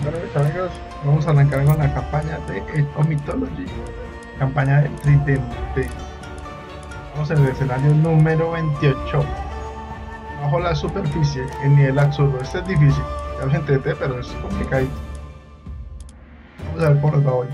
Bueno, mis amigos, vamos a arrancar con la campaña de Mythology, campaña de Tridente. Vamos en el escenario número 28. Bajo la superficie, en nivel absurdo. Este es difícil, ya lo intenté, pero es complicado. Vamos a ver cómo nos va hoy.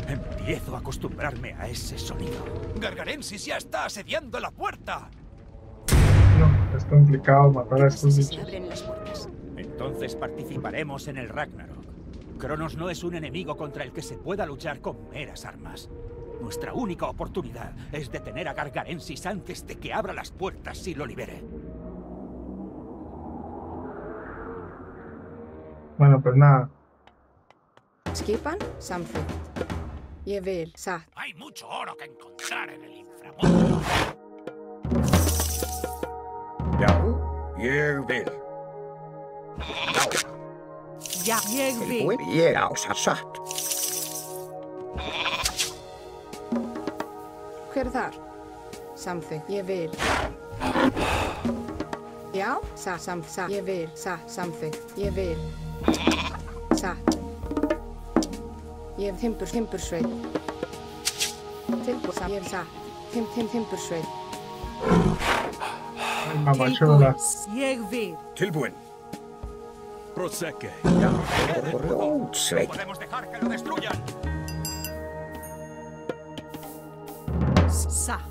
Empiezo a acostumbrarme a ese sonido. ¡Gargarensis ya está asediando la puerta! No, es complicado matar a estos Se bichos. abren las puertas. Entonces participaremos en el Ragnarok. Cronos no es un enemigo contra el que se pueda luchar con meras armas. Nuestra única oportunidad es detener a Gargarensis antes de que abra las puertas y lo libere. Bueno, pues nada. Skipan, something. Ég vil, satt. Hay mucho oro que encontrar en el inframundo. Já, ég vil. Já, ég vil. Tilbúin? Ég á satt. Hver er þar? Something. Ég vil. Já, satt, satt. Ég vil, satt, something. Ég vil. Satt. Ég hef timbursveit. Tilbúin, ég hef satt. Timbursveit. Ay, mamá chola. Ég vil. Tilbúin? Prosecke. Já, rótsveit. Podemos dejar que lo destruyan. Satt.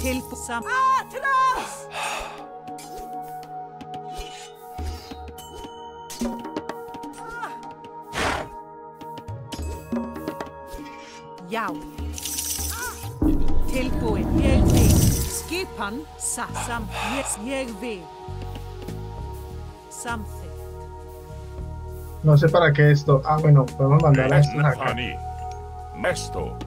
Tilbúin. Sam. Atlas! Já. Tilbúin. Ég vil. Skipan. Satt. Sam. Ég vil. Something. No sé para qué esto. Ah, bueno, podemos mandar a estos acá. Esto.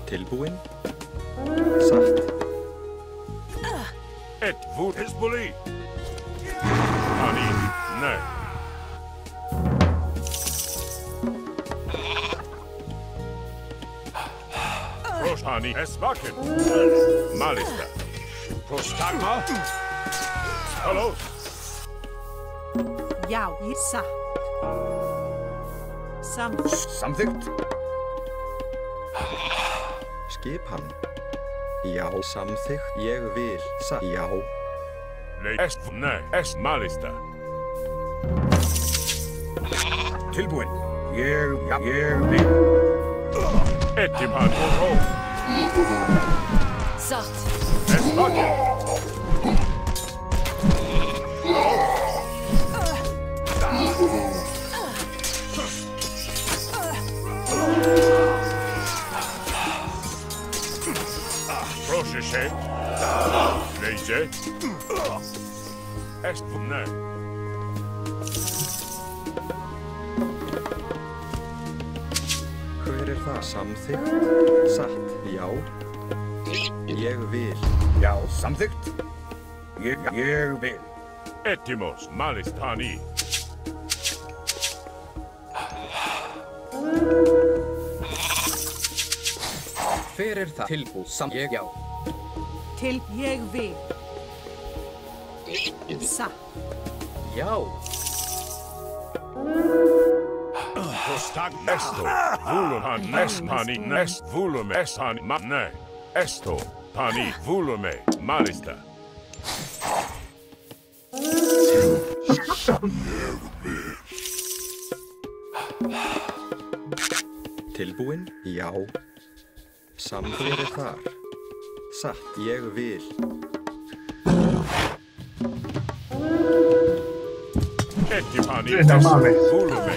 Tilbúin? Satt. Et vur Hezbollah. Hani. Nej. Roshani Esvaken. Malista. Prostagma. Hello. Já, ég satt. Something. Samþykkt? Skipan? Já, samþykkt. Ég vil. Satt. Já. Nej. Est. Nej. Est. Malista. Tilbúin? Ég vil. Etiman Oro. Satt. Esvaken. Proszę. Lejdzie. Est. Nej. Hver er það? Samþykkt? Satt. Já. Ég vil. Já, samþykkt. Ég vil. Etimos Malistani. Hver er það? Tilbúið. Ég já. Til ég vil. Satt. Já. Prostag Esto. Vuluman Nespani Nest Volume Esan Mane. Esto. Pani Volume Malista. Tilbúin? Já. Samhver er þar. Satt. Ég vil. Etipani No mames. Volume.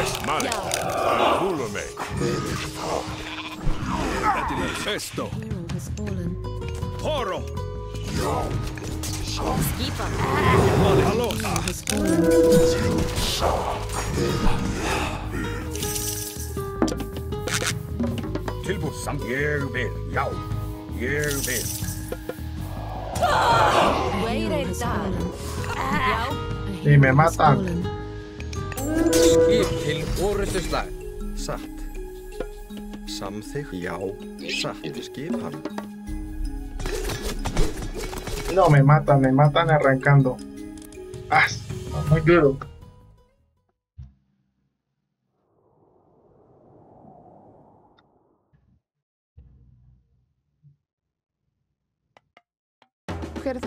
Es Malista. Volume. Esto. Has fallen. Toro. Skipan. Hallå. Has fallen. tilbúið samt. Ég vil, já. Ég vil. Y me matan. Skip til orrustuslag. Satt. Samþykkt, já. Satt. Skipan. No, me matan arrancando. Ah, muy duro.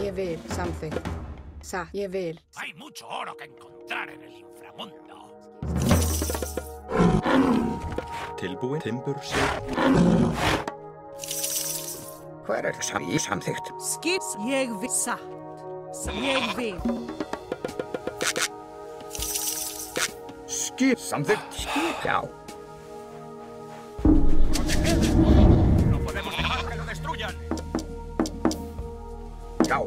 Ég vil, samþykkt. Ég vil. Hay mucho oro que encontrar en el inframundo. Tilbúin, timbur, sig. Hver samþykkt? Skip. Ég vil. Satt. Ég vil. Skip, samþykkt. Skip, já. No podemos dejar que lo destruyan. Já.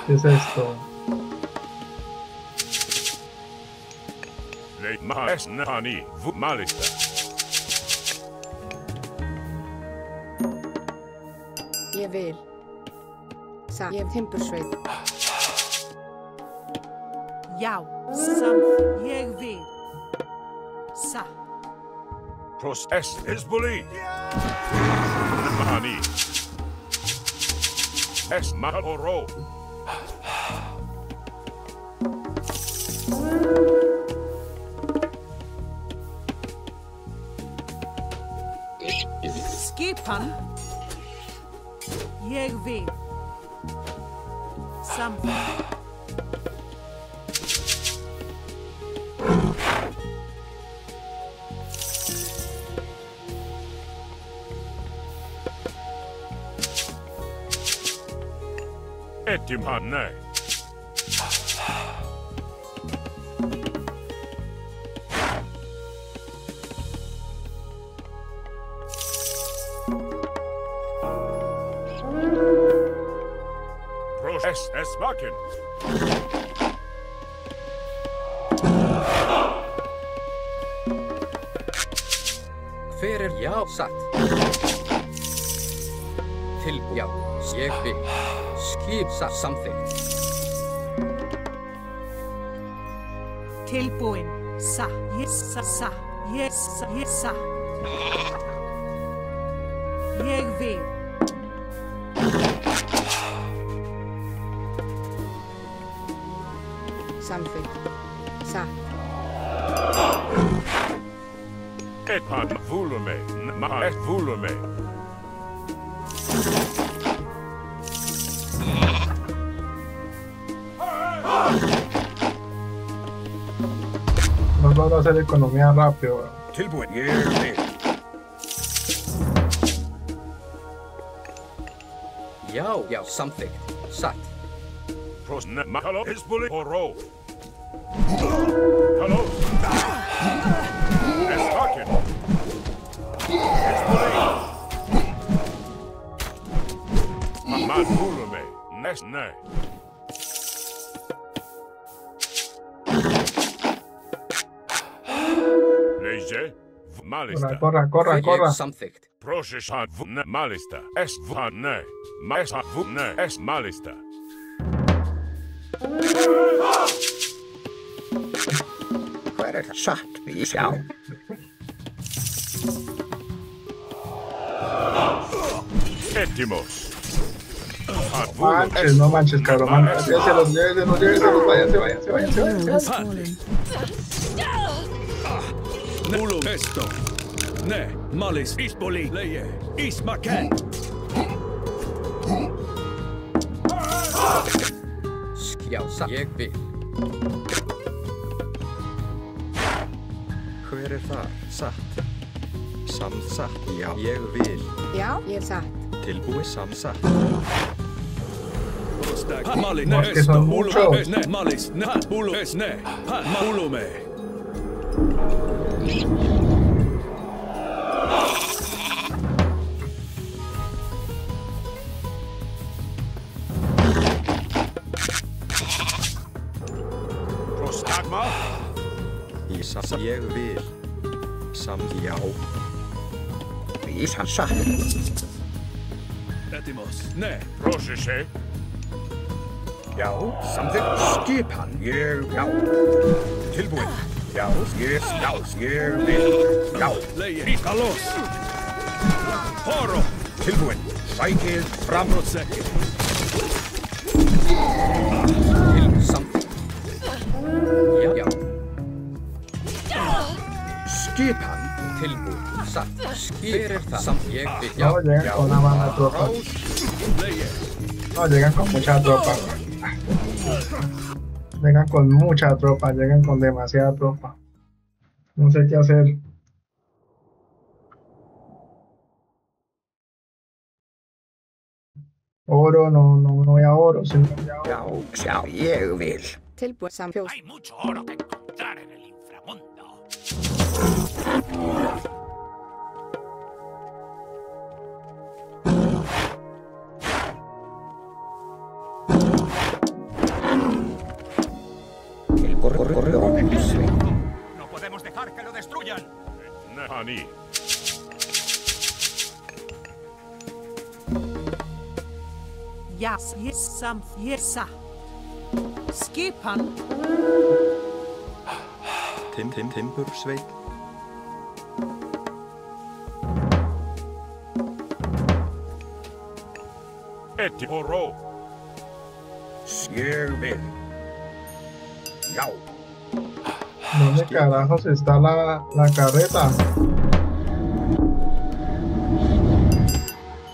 ¿Qué es esto? Nei maesnani malista. Ég vil. Ég timbursveit. Já. Samþykkt. Ég vil. Satt. Pros Hezbollah. Mani. Maloro. Skipan. Ég vil. Samþykkt. Ettimhan nej. Pros vaken. Hver já, satt. Tilbúið, já. Ég vil. Skip, satt, samþykkt. Tilbúin. Satt. Ég satt. Ég satt. Ég vil. Samþykkt. Satt. Ethan volume. Ma volume. Nos vamos a hacer economía rápido. Weón. Tilbúið, ég vil. Já, samþykkt. Satt. Pros Mahalo Hezbollah oro. Hello. Vaken. Hezbollah. Mal volume. Nej. Leje. Malista. Corra. Samþykkt. Processan malista. Nej. Es malista. Hver satt við, já. Ettimos. No manches, cabrón. Lléveselos, váyanse. Nulu pesto. Ne, malis Hezbollah. Leje. Ismaken. Já, satt. Ég vil. Hver þar? Satt. Samsatt. Já, ég vil. Já, ég satt. Tilbúið, samsatt. Mali, No, es que son muchos. Ne, malis, ne, bulu, ne, bulume. Prostagma. Ég vil. Já. Satt. Etimos. Ne. Processi. Já. Samþykkt. Skipan. Já. Tilbúin. Já. Ég vil. Já. Leie. Kalos. Horo. Tilbúin. Sækið fram. Protseki. Samþykkt. Já. Skipan. Tilbúin. Fyrir það. Ég vil. Já. No, llegan con una banda de tropas. Leie. No, llegan con mucha tropa. Llegan con mucha tropa, llegan con demasiada tropa. No sé qué hacer. Oro, no voy a oro, sí, no voy a oro. Já, ég vil. Tilbúið samfjós. Hay mucho oro que encontrar en el inframundo. El correo. No podemos dejar que lo destruyan. Nehani. Jas, sam, jesa. Skipan, Timbursveit. Etiporo. Ég vil. Já. ¿Dónde carajos está la carreta?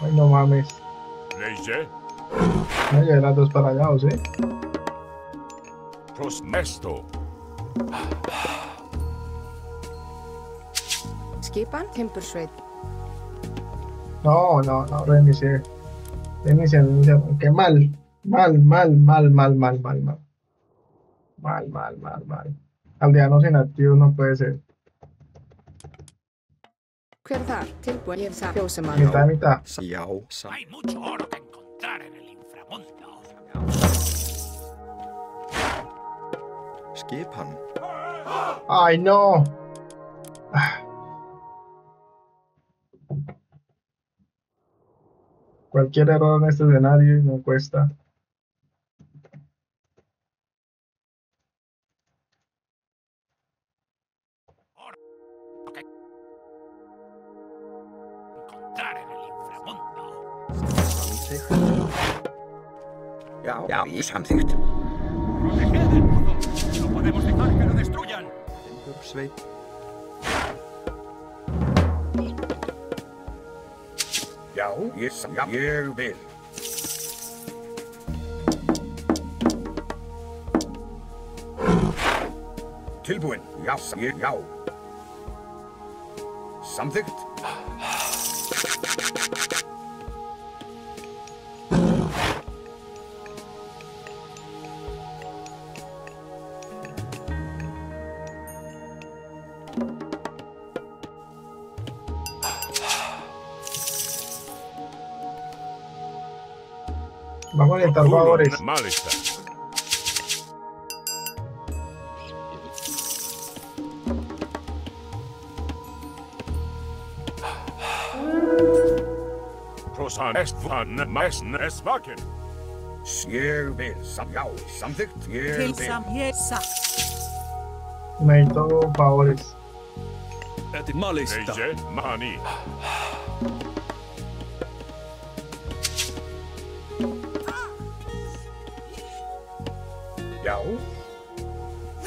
Ay, no mames. Leige. No, ya las dos para allá, ¿o sí? Prosmesto. Skipan, timbursveit. No, reinicié. Reinicié. Qué mal. Mal. Aldeanos inactivos no puede ser. Hver er þar? Tilbúið ég fjósamann. Mitad. Já. Hay mucho oro que encontrar en el inframundo. Skipan. Ay, no. Cualquier error en este escenario y me cuesta. Encontrar en el inframundo. Já, samþykkt. Proteged el mundo. No podemos dejar que lo destruyan. Timbursveit. Já. Ég vil. Tilbúin. Já. Samþykkt. Vamos a necesitar favores. Malista. Prosan est van mesn esvaken. Ég vil. Já. Samþykkt. Ég til vil. sam, jesa. Necesito favores. Malista. Leige. Mani. Já.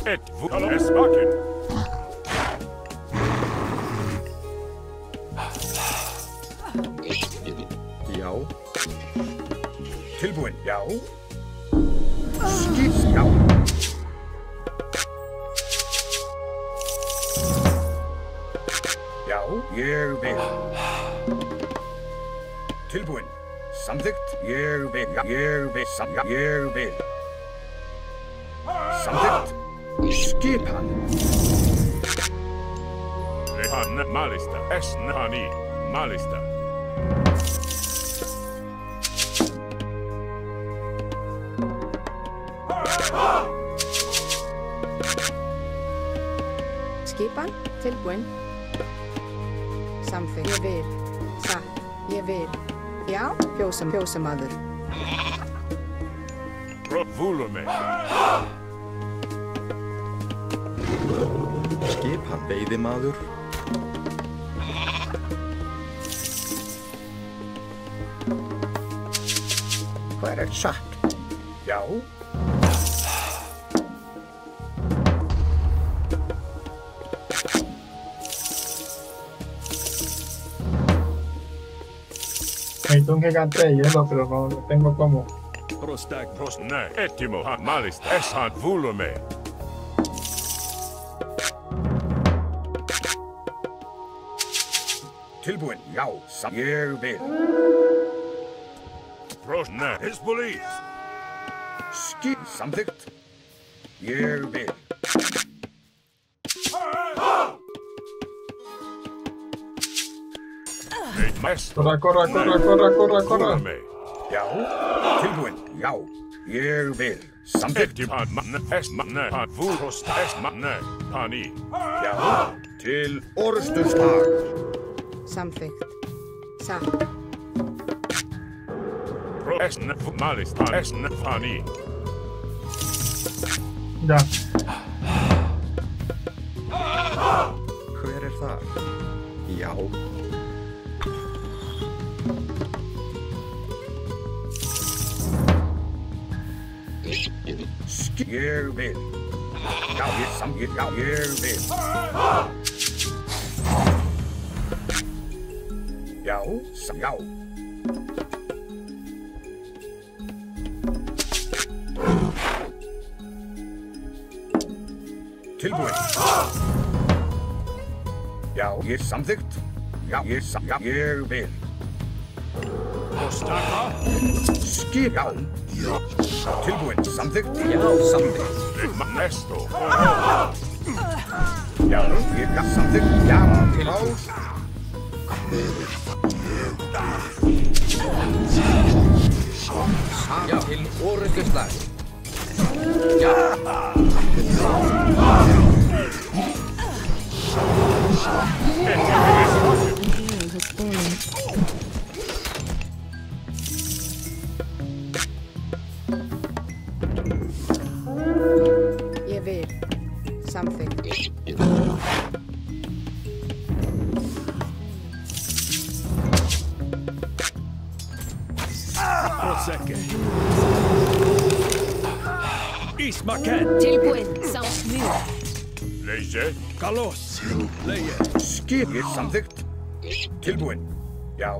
Et vukal esvaken. Já. Tilbúin. Já. Skip. Já. Já. Ég vil. Tilbúin. Samþykkt. Ég vil. Ég vil. Ég vil. Samþykkt. Skipan. Lehan malista. Esnani. Malista. Skipan, tilbúin. Samþykkt. Ég vil. Satt. Ég vil. Já, fjósamaður. Vúlumi. Skipan veiðimaður. Hver satt? Já. Necesito un gigante de hielo, pero no tengo cómo. Prostag. Ne. Etimo. Malista. Eshan vúlumi. Tilbúin. Já. Ég vil. Ne. Hizbuli. Skip. Samþykkt. Ég vil. Mest. Corra. Vúlumi. Já. Tilbúin. Já. Ég vil. Samþykkt. Ne. Vúlhost. Ne. Pani. Já. Til orustustag. Samþykkt. Satt. Ne. Malista. Ne. Pani. Ya. Hver þar? Já. Ég vil. Já, ég vil. Já. Tilbúin. Já, ég samþykkt. Já, ég vil. Postaka. Skipan. Tilbúin. Samþykkt. Já, samþykkt. Nesto. Já, ég samþykkt. Já, tilbúin. Já, til orustuslag. Já. Ég vil. Samþykkt. Prosecke. Ismaken. Tilbúin. Samsmur. Leije. Kalos. Leie. Skip. Ég samþykkt. Tilbúin. Já.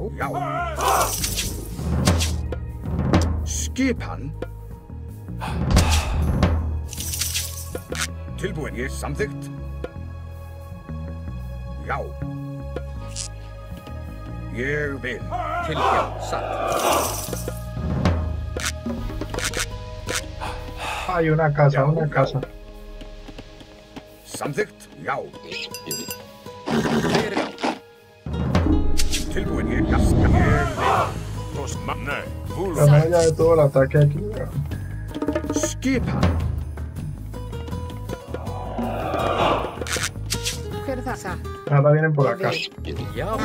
Skipan. Tilbúin. Ég samþykkt. Já. Ég vil. Satt. Hay una casa. Samþykkt. Já. Tilbúin. Ég vil. Prosmanne. La media de todo el ataque aquí. Skipan. Hver það? Satt. Ahora vienen por acá. Já,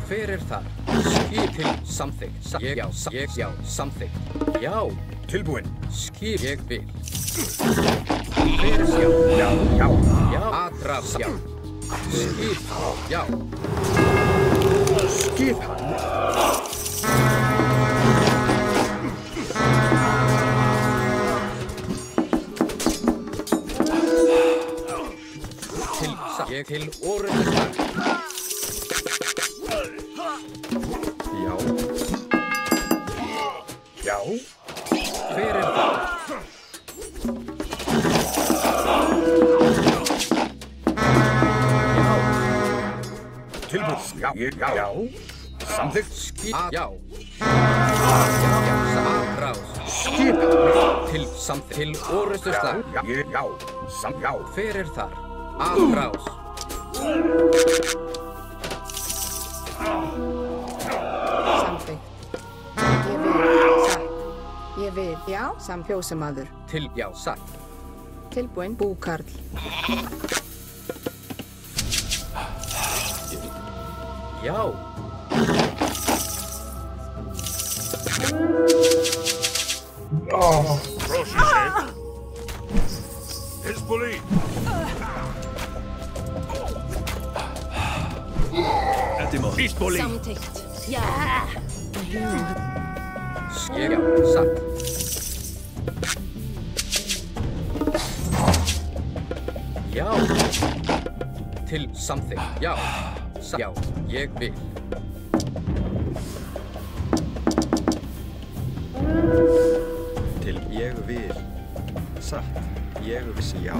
hver þar? Skip til samþykkt. Já, samþykkt. Já, Tilbúin. skip ég vil. Hver já. Atrás, já. Skip, já. Skipan. Ég til orðuslag. Já. Hver það? Tilbúin. Já. Samþykkt. Skip, já. Atrás. Skipan. Til samþykkt. Til orðuslag. Já. Hver þar? Atrás. Samþykkt. Ég vil. Satt. Ég vil. Já, fjósamaður. Til, já, satt. Tilbúin. Búkarl. Já. No. Proszę. Hezbollah. Hezbollah. Samtykt. Ja. Ég, já, satt. Já. Til something. Já. Já, ég vil. Til ég vil. Satt. Ég viss já.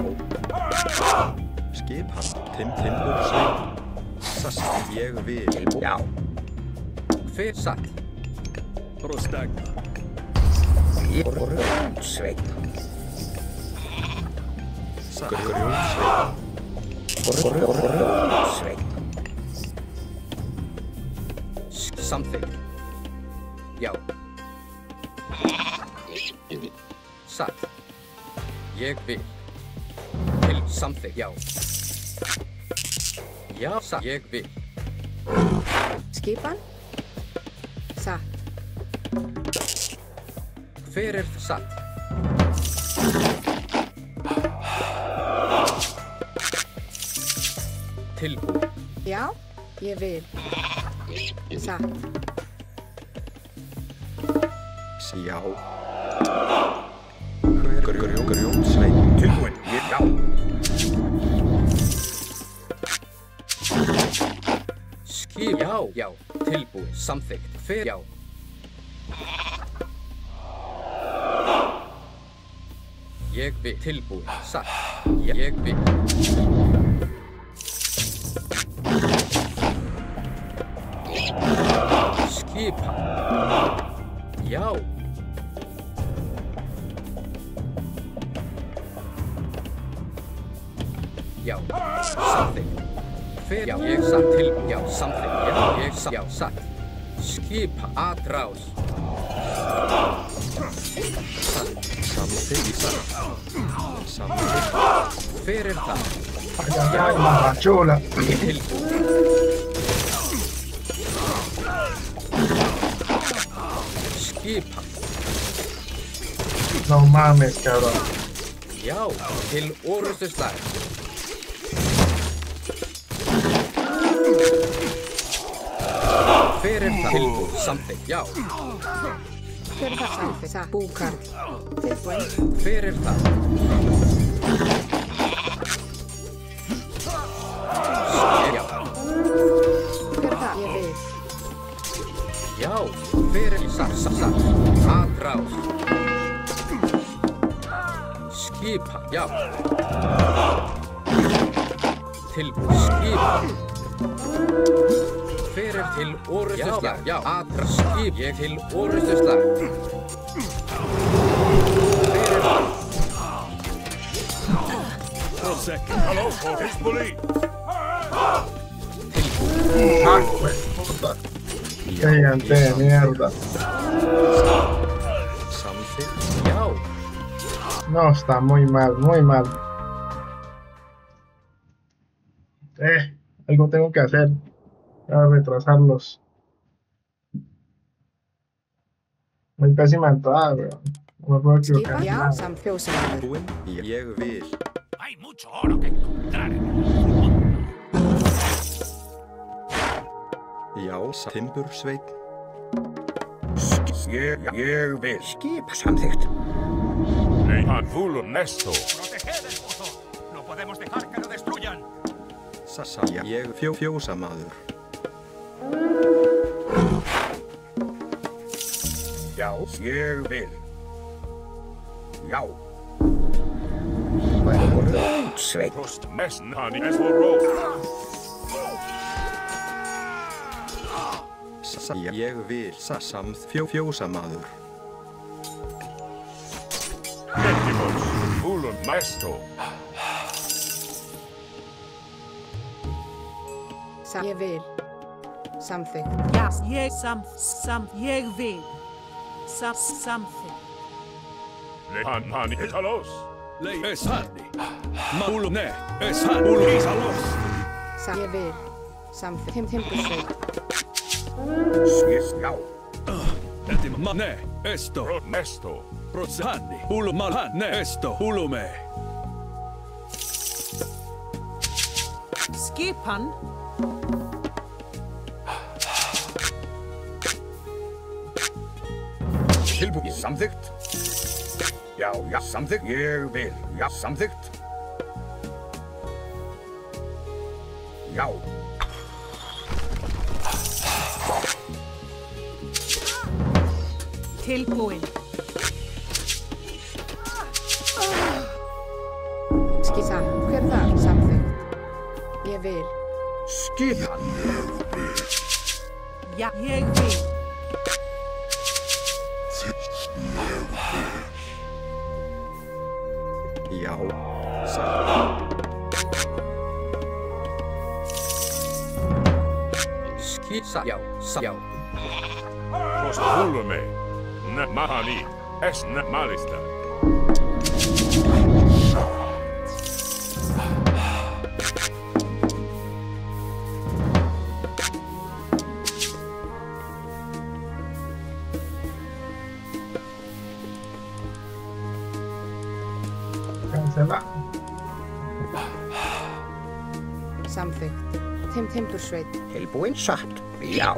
Skipan. Timbur sveinn. Satt. Ég vil. Já. Hver satt? Prostagna. Grjótsveinn. Satt. Grjótsveinn. Grjótsveinn. Something. Já. Satt. Ég vil. Til something. Já. Já, satt. Ég vil. Skipan. Satt. Hver satt? Tilbúin. Já. Ég vil. Satt. Já. Hver grjótsveinn. Tilbúin. Já. Skip. Já, já. Tilbúin. Samþykkt. Hver. Já. Ég vil. Tilbúin. Satt. Ég vil. Skipa. Já. Já. Samþykkt. Hver. Já. Ég satt til. Já. Samþykkt. Já. Ég satt. Já. Satt. Skipa. Atrás. Samþykkt. Samþykkt. Hver það? Ay, ay, ay, mamachola. Tilbúin. Skipa. No mames, cabrón. Já, til orrustu slag. Hver það? Tilbúin. Samþykkt. Já. Hver það? Samþykkt. Satt. Búkarl. Tilbúin. Hver það? Já. Hver það? Ég vil. Já. Hver satt. Atrás. Skipa. Já. Tilbúin. Skipa. Hver til orrustu slag? Já. Atrás. Skip. Ég til orrustu slag. Hver það? Hallå, Hezbollah. Ah, güey, puta. Gigante de mierda. Samþykkt. Já. No, está muy mal, muy mal. Algo tengo que hacer para retrasarlos. Muy pésima entrada, weón. No me puedo equivocar. Skipan. en Já. nada. Samfjósamaður. Tilbúin. Ég vil. Hay mucho oro que encontrar en el mundo. Já. Timbur sveinn. Ég vil. Skip. Samþykkt. Han full Nesto. ¡Proteged el pozo! ¡No podemos dejar que lo destruyan! Sassa. Ég fjósamaður. Já. Ég vil. Já. Grjótsveinn. Prost Mesn. Han i Esvorro. Sassa. Ég vil. Fjósamaður. Etimos. Full Nesto. Satt. Ég vil. Samþykkt. Ja, ég ég vil. Samþykkt. Han i Italos. Lei esarni. Maulne. Esarni. Ulisalos. Ég vil. Samþykkt. Timbursveit. Já. Etim ne. Esto. Nesto. Prosani. Ulumal. Ne. Esto. Ulume. Skipan. Tilbúið. Samþykkt. Já, já, samþykkt. Ég vil. Já, samþykkt. Já. Tilbúin. Skissa. Hver þar? Samþykkt. Ég vil. Skipan. Ja, ég vil. Já. Satt. Skissa. Já. Já. Prostulume. Ne mahani. Es ne malista. Cancela. Samþykkt. Timbursveit. Tilbúin. Satt. Já.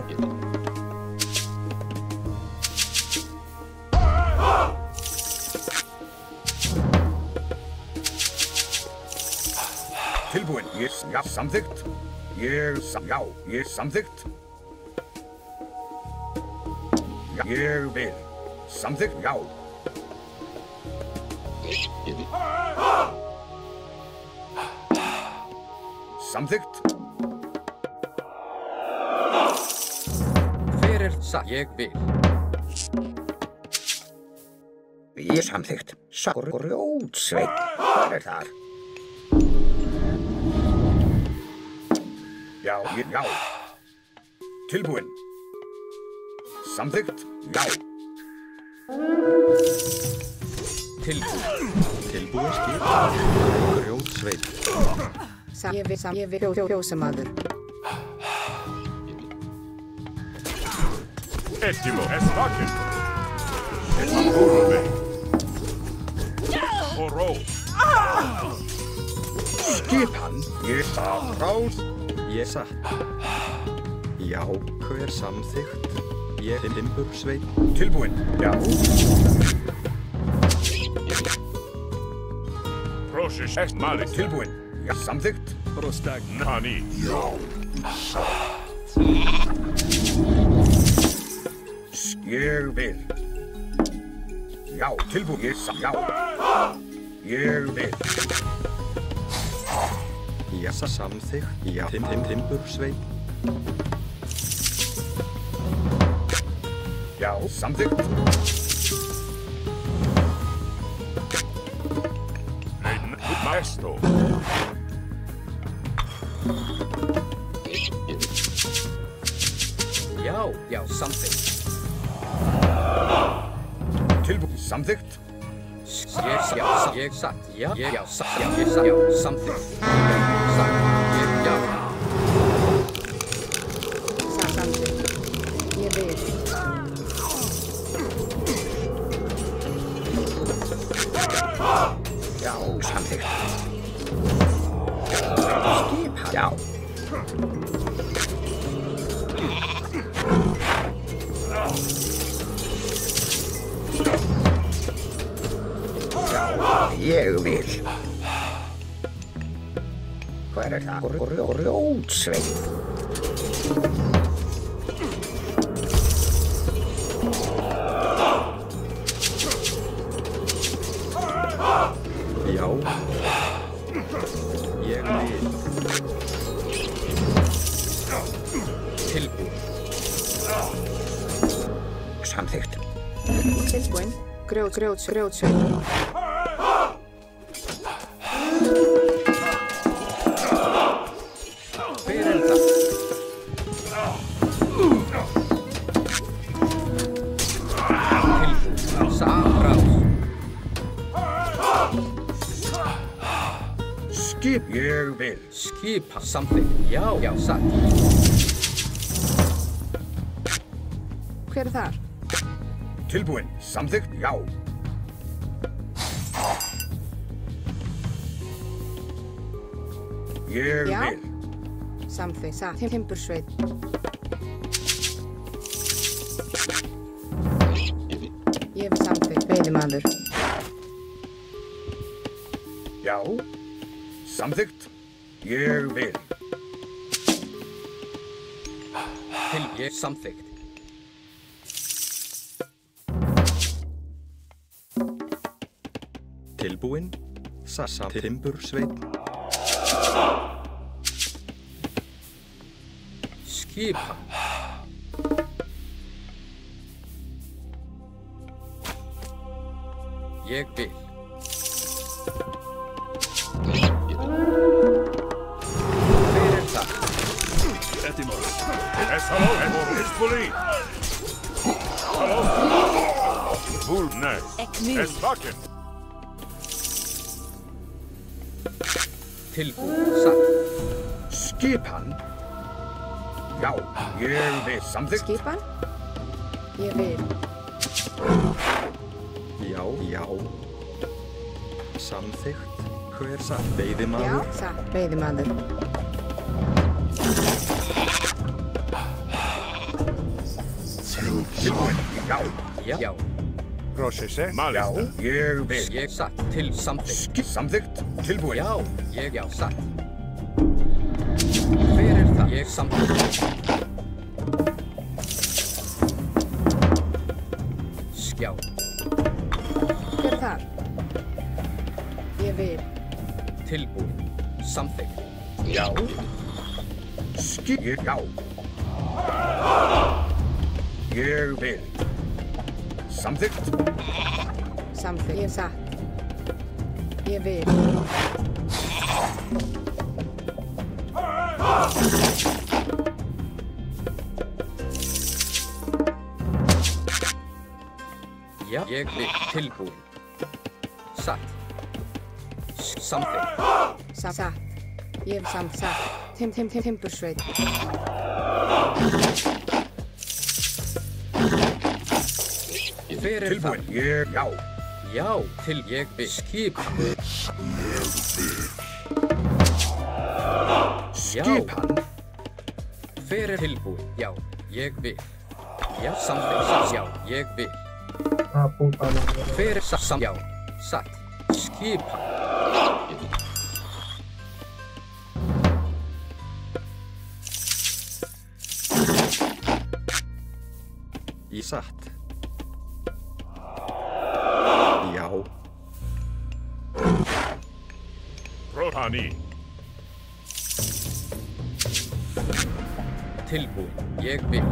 Tilbúin. Já, samþykkt. Já, ég samþykkt. Já, ég vil. Samþykkt. Já. Samþykkt. Fyrir satt. Ég vil. Ég samþykkt. Grjótsveit. Hvað þar? Já, já. Tilbúin. Samþykkt. Já. Tilbúin. Tilbúið skip. Grjótsveit. Ég vil fjósamaður. Ettimo. Es vaken. Ulume. Oro. Skipan. Ég ráð. Ég satt. Já, hver samþykkt? Ég timbursveit. Tilbúin. Já. Prosis est malista. Tilbúin. Já, samþykkt. Prostag. Nani. Ég vil. Já, tilbúin. Já. Ég vil. Já, samþykkt. Já, timbursveit. Já, samþykkt. Maesto. Já, samþykkt. Tilbúin. Samþykkt. Ég satt. Já, satt. Já, samþykkt. Satt. Já. Samþykkt. Ég vil. Já, samþykkt. Skipan. Já. Ég vil. Hvað það? Grjótsveit. Já. Ég vil. Tilbúin. Samþykkt. Tilbúin. Grjótsveit. Fyrir það. Tilbúin. Samráð. Skip, ég vil. Skipa, samþykkt. Já, já, satt. Hver er þar? Tilbúin, samþykkt, já. Ég Já. vil. Samþykkt, satt. Timbursveit. Ég vil samþykkt. Veiðimaður. Já. Samþykkt, ég vil. Til ég samþykkt. Tilbúin. Sassa timbursveit. Skipa. Ég vil. Hver er það? Ettimos. Halló, Hizbulli. Halló. Bull, nei. Eknir. Vaken. Tilbúin, satt. Skipan. Já, ég vil. Samþykkt. Skipan? Ég vil. Já, já. Samþykkt. Hver satt? Já, Veiðimaður. satt. Veiðimaður. Tilbúin, já. Já, já. Roshese. Já, Malista. ég vil. Ég satt. Til samþykkt. Samþykkt, tilbúin. Já, ég, já, satt. Hver er það? Ég samþykkt. Skjá. Hver er þar? Ég vil. Tilbúin. Samþykkt. Já. Já. Ég vil. Samþykkt. Samþykkt. Ég satt. Ég vil. Já, ég vil. Tilbúin. Satt. Samþykkt. Satt. Ég vil satt. Timbursveit. Hver er það? Tilbúin, já. Já, til ég vil. Skipa. Skipan. Hver er tilbúin? Já, ég vil. Já, samþykkt. Já, ég vil. Hver er satt? Já, satt. Skipa. Í satt. Já. Rotani. Tilbúin. Ég vil.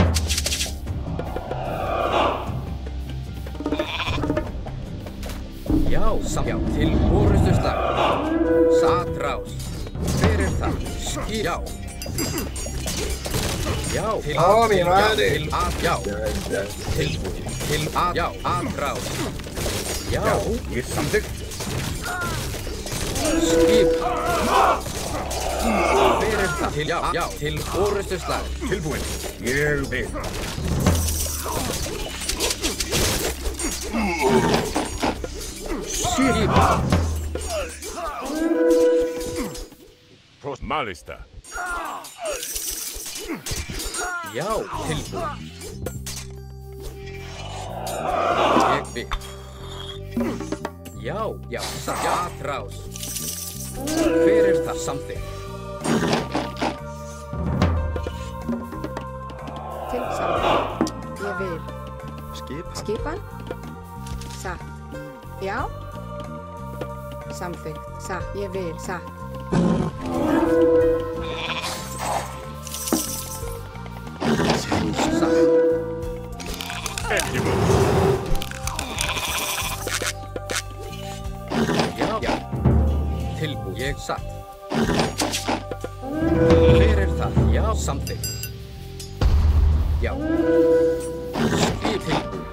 Já, já, til orustuslag. Satrás. Hver er það? Já. Já, til Oh, mi madre. Til að, já. Tilbúin. Til að, já, atrás. Já, Ég samþykkt. skip. Hver er það? Til, já, já, til orustuslag. Tilbúin. Ég vil. Skip. Prost Malista. Já, tilbúin. Ég vil. Já, já, atrás. Hver er það? Samþykkt. Til samþykkt. Ég vil. Skipan. Skipan? Satt. Já? Samþykkt. Satt. Ég vil. Satt. Ettimos. Já, já. Tilbúin. Ég satt. Hver er það? Já, samþykkt. Já. Skip tilbúin.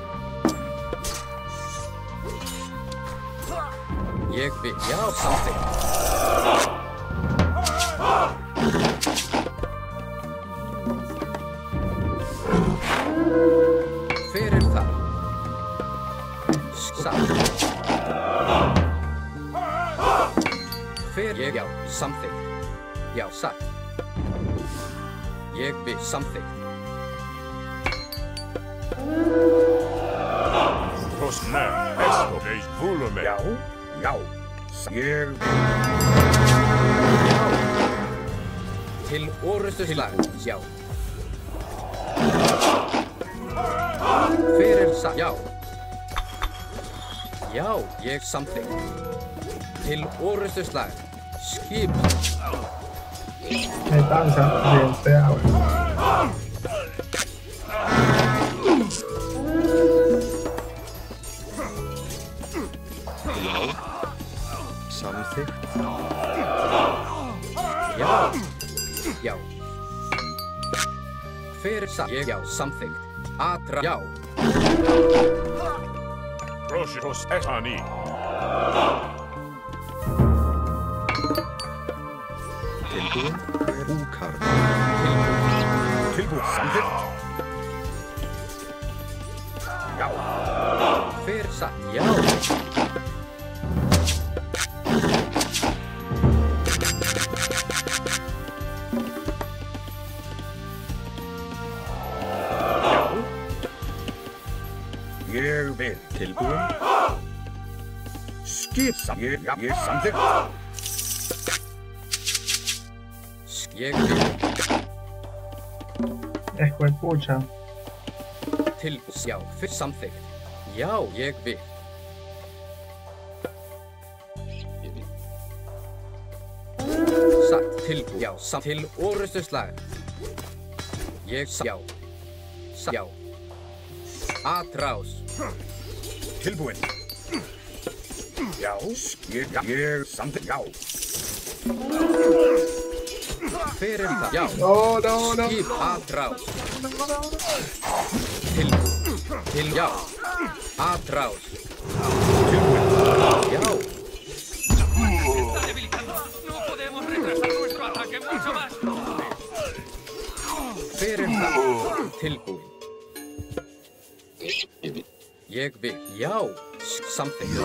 Ég vil. Já, samþykkt. Hver það? Satt. Hver ég já, samþykkt. Já, satt. Ég vil samþykkt. Prosne, esto, eis volume. Já, já. Ég Til orustu slag, já. Hver satt? Já. Já, ég samþykkt. Til orustu slag. Skip. Me danza de agua. Samþykkt. Já. Já. Hver satt? Ég já, samþykkt. Atra, já. Prošos etani. Tilbúin. Búkarm. tilbúið. Samþykkt. Já. Hver satt? Já. Ég vil. Tilbúin. Skip. Ég samþykkt. Ég vil. Hijo de pucha. Til, já, fyrir samþykkt. Já, ég vil. Satt, til, já, til orustu slag. Ég, já. Já. Atrás. Tilbúin. Já. Ég samþykkt. Já. Fyrir það. Já. No. Skip atrás. Til, já. Atrás. Tilbúin. Já. Fyrir það. Tilbúin. Ég vil. Já. Samþykkt.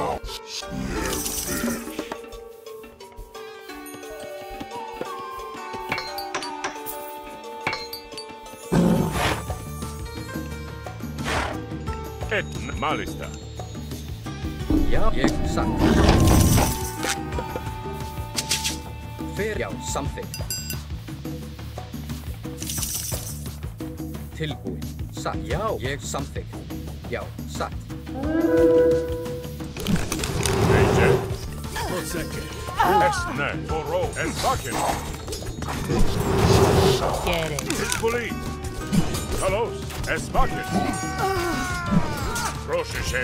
Et malista. Já, ég satt. Fyrir, já, samþykkt. Tilbúin. Satt. Já, ég samþykkt. Já, satt. Eje. Proseke. Esne. Foro. Esvaken. Get it. Tispoli. Kalos. Esvaken. Prošeše.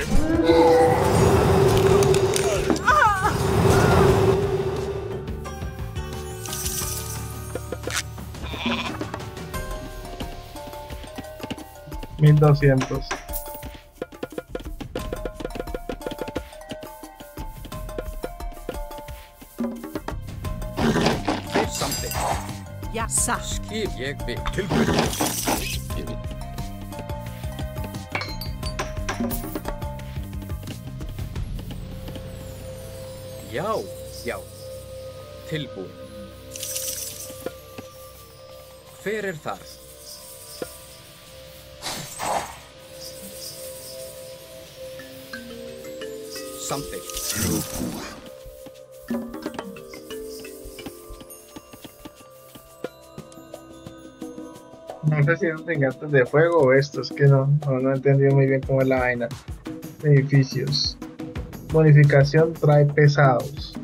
$1,200. Fyrir samþykkt. Ja, satt. Skip, ég vil. Tilbúin. Já, já. Tilbúin. Hver þar? Samþykkt. No sé si son gigantes de fuego o estos, que no he entendido muy bien cómo es la vaina. Edificios. Bonificación trae pesados.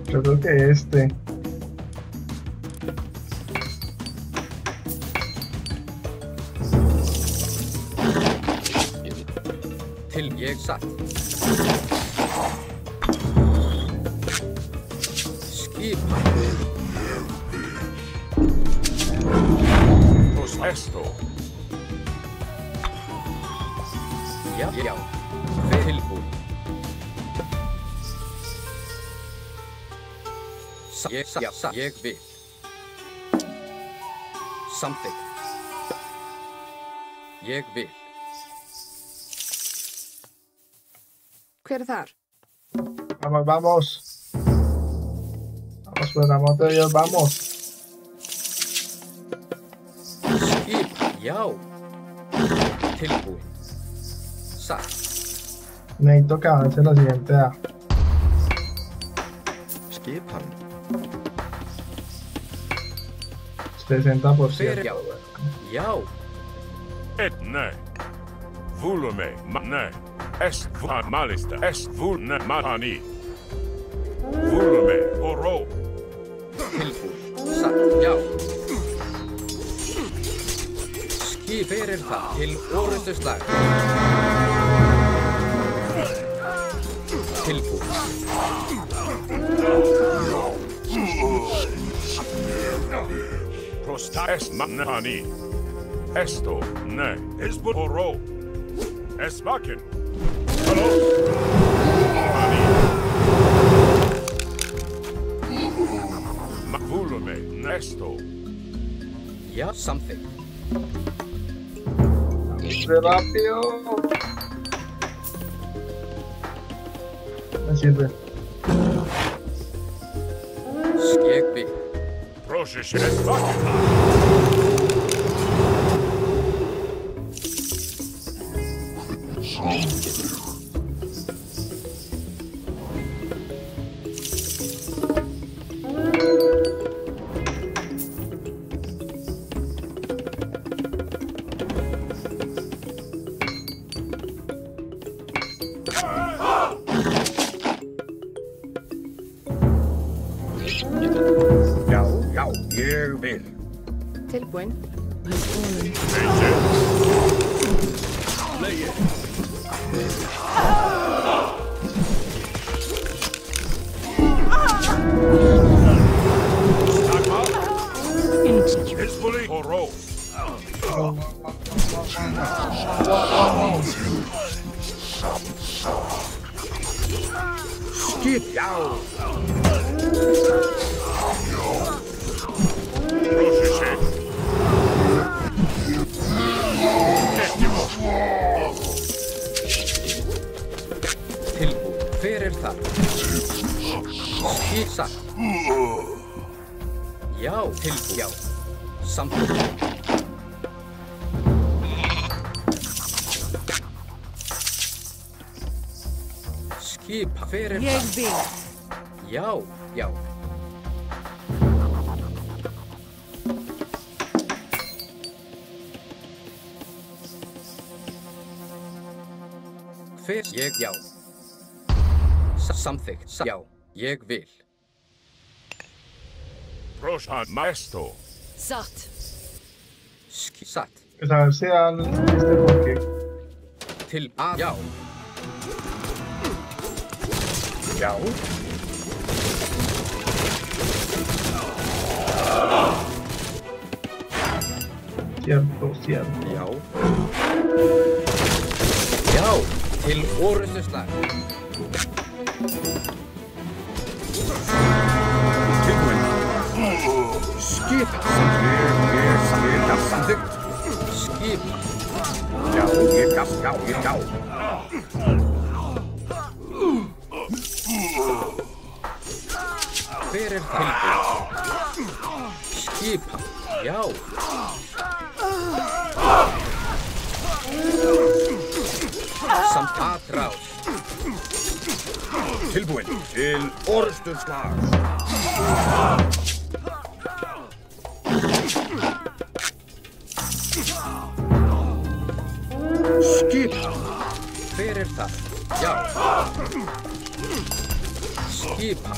Yo creo que este. Til, ég satt. Skip. Pros esto. Já, já. Tilbúin. Ég vil. Samþykkt. Ég vil. Hver er þar? Vamos, vamos. Vamos, pues la moto y vamos. Skip, já. Tilbúin. Satt. Necesito que avance la siguiente A. Skipan. 60%. Hver, já. Já. Et ne. Vulume, ne. Est malista, est ne mahani. Vulume, oro. Tilbúin. Satt, já. Skip, hver er það? Til orustu slag. Tilbúin. Prosta est mahani. Esto, ne. Esbut oro. Esmakin. Hello. Mahani. Vulume, nesto. Já, samþykkt. ¡Qué rápido! Me sirve. Ég vil. Proshish esmakin. Já, ég vil. Tilbúin. Hezbollah oro. Skip, já. Proshish. Estimo. Tilbúin. Hver er það? Skip, satt. Já, tilbúin. Já. Samþykkt. Skip, hver er Ég það? vil. Já, já. Hver? Ég, já. Samþykkt. Já, ég vil. Proshan maesto. Satt. Satt. Pues a ver si dan porque Til að, já. Já. cierto, cierto. Já. Já, til orustu slag. Tilbúin. Skip. Ég gaf samþykkt. Skip. Já, ég gaf. Hver er tilbúin? Skipa. Já. Samt aðrás. Tilbúin. Til orðsturslag. Skip. Hver er það? Já. Skipa.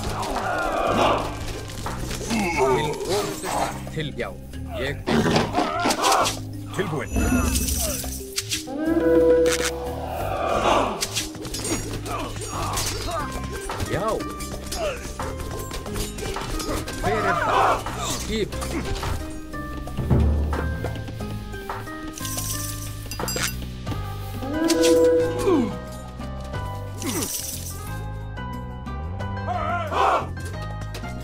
Til orustu slag. Til, já. Ég vil. Tilbúin. Já. Hver er það? Skip.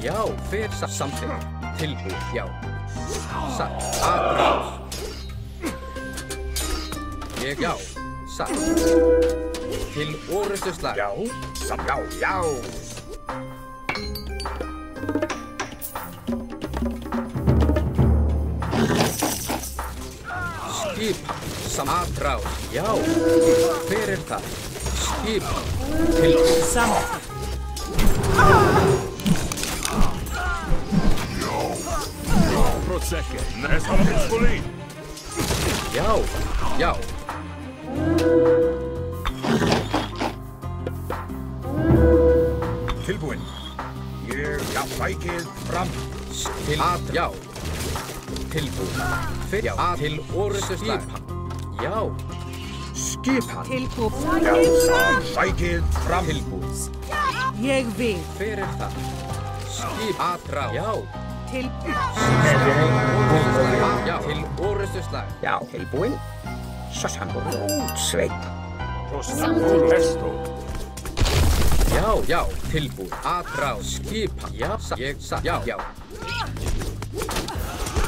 Já, Fer samþykkt. Tilbúið, já. Satt. Aðrás. Ég já. Satt. Til orustuslag. Já. Já, já. Skipan. Aðrás. Já. Hver það? Skipan. Tilbúið. Samþykkt. Protsekke. Neshamenskulin. Já. Já. Tilbúinn. Ég, já, fækið fram. Til að, já. Tilbúið. Já. Til orustuslag. Já. Skipan. Tilbúið. Já, fækið fram. Tilbúið. Ég vil. Hver það? Skip. Aðrás. Já. Tilbúið. Já. Til orustuslag. Já, tilbúinn. Sassangur útsveit. Esto. Já, já. Tilbúið. Aðrás. Skipan. Já. Ég sa. Já. Já.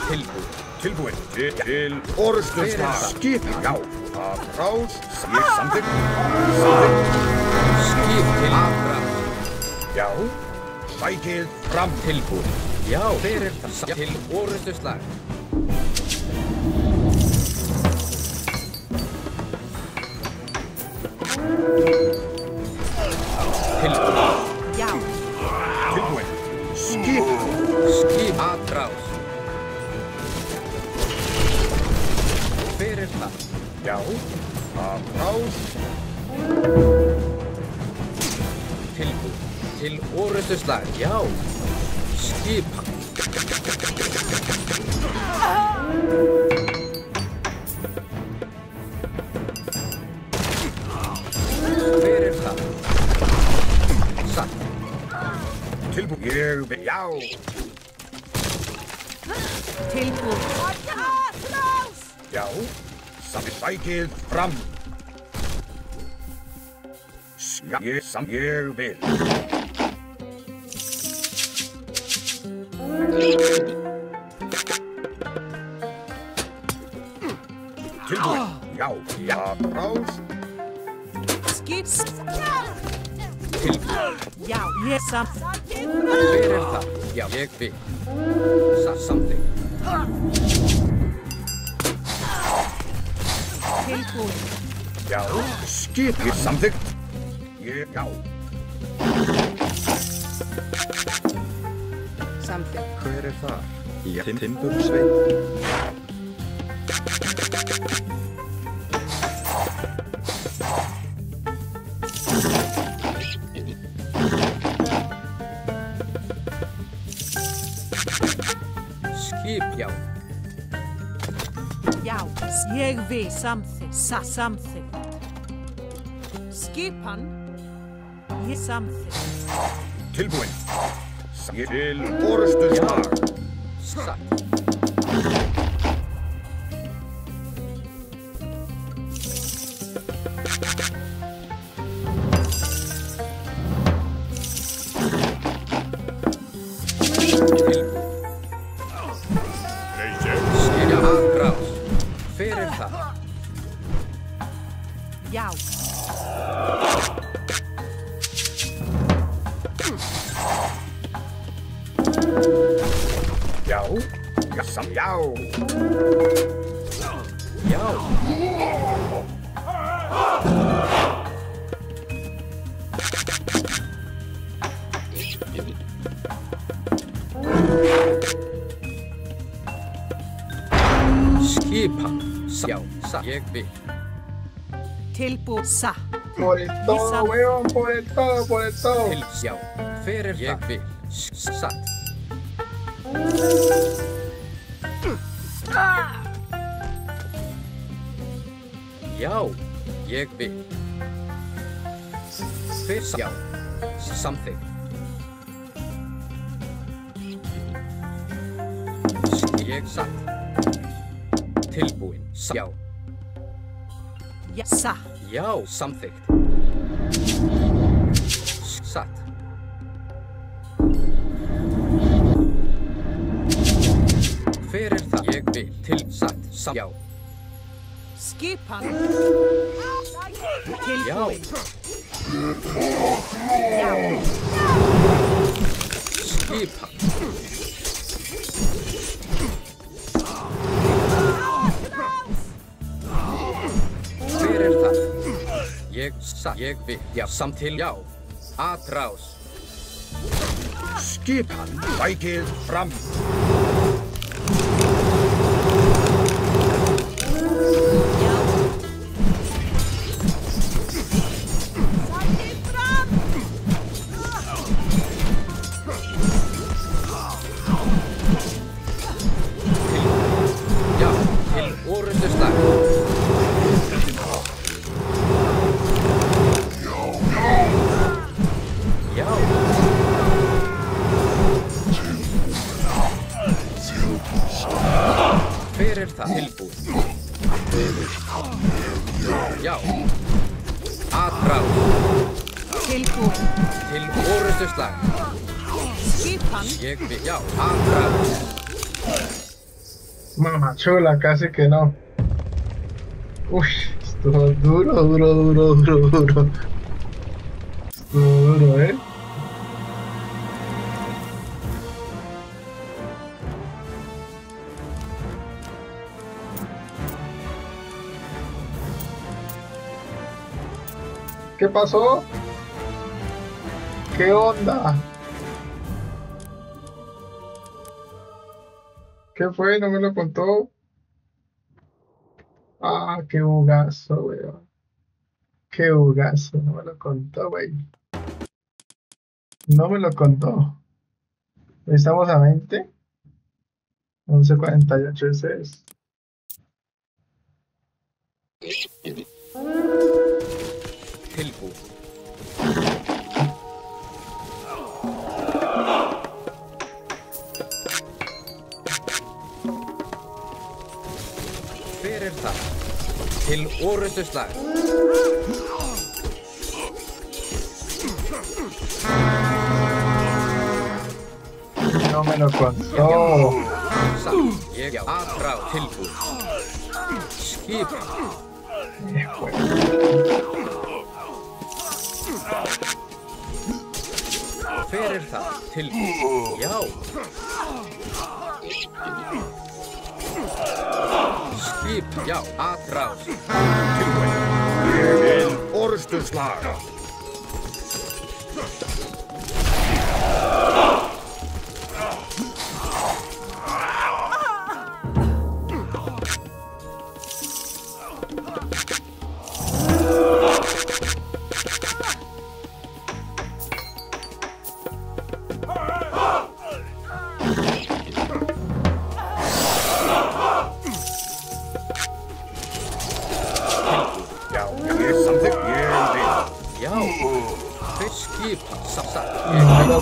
Tilbúið. Tilbúinn. Til orustuslag. Skipan. Já. Aðrás. Ég samþykkt. Samþykkt. Skip til aðrás. Já. Fækið fram. Tilbúið. Já. Hver það? Til orustuslag. Tilbúið. Já. Tilbúinn. Skipan. Skip aðrás. Hver það? Já. Aðrás. Tilbúið. Til orustuslag. Já. Skipan. Hver það? Satt. Tilbúinn. Ég, já. Tilbúið. Já. Samþykkt. Fækið fram. Ég vil. Tilbúinn. Já. Já. Rás. Skip. Tilbúið. Já. Ég samþykkt. Hver það? Já. Ég vil. Samþykkt. Tilbúið. Já. Skip. Ég samþykkt. Ég, já. Samþykkt. Hver það? Í Timbursveit. Skip, já. Já. Ég vil samþykkt. Samþykkt. Skipan. Ég samþykkt. Tilbúinn. Til orustuslag. Satt. Skilja aðrás. Hver það? Já. Já. Já. Já. Já. Skipan. Já. Ég vil. Tilbúið. Satt. Por el todo, weón, por el todo, por el todo. Til, já. Hver það? Ég vil. Satt. Já. Ég vil. Hver já. Samþykkt. Ég satt. Tilbúinn. Já. Já. Satt. Já. Samþykkt. Satt. Fyrir það ég vil til satt já. Skipan. Já. Tilbúin. Skipan. Fyrir það ég vil já samtil já. Atrás. Skipan. Vækið fram. Mamá chula, casi que no. Uy, estuvo duro, duro, duro, duro, duro. Estuvo duro, ¿eh? ¿Qué pasó? ¿Qué onda? ¿Qué fue? ¿No me lo contó? Ah, qué bugazo, weón. Qué bugazo, no me lo contó, güey. No me lo contó. Estamos a 20. 11:48 ese es. Fyrir það til orrustuslag. No me lo contó. Ég aðrá tilbúð. Skipan. Fyrir það tilbúð. Já. Skip, já, atrás. Tilbúin. Ég vil orrustuslag.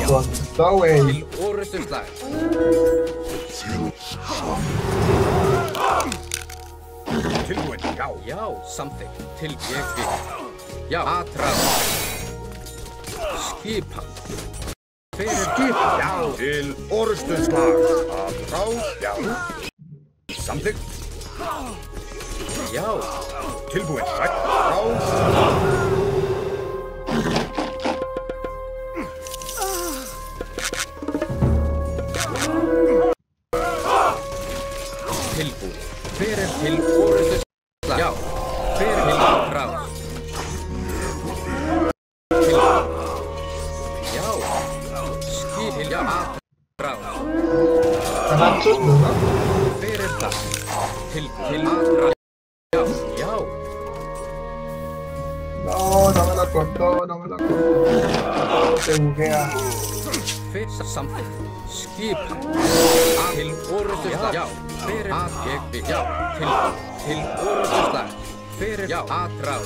Contó, güey. Til orrustuslag. Tilbúin, já. Já, samþykkt. Til ég vil. Já, atrás. Skipan. Fyrir Skipan, já. Til orrustuslag. Atrás, já. Samþykkt. Já. Tilbúin, atrás. Fyrir til orrustuslag. Já. Fyrir til atrás. Já. Skip, já, atrás. Fyrir það. Til atrás. Já, já. No, no me lo contó, no me lo contó. Se buguea. Fyrir samþykkt. Skipan. Til orrustuslag. Já. Fyrir að ég vil. Já. Til orrustuslag. Fyrir, já, atrás.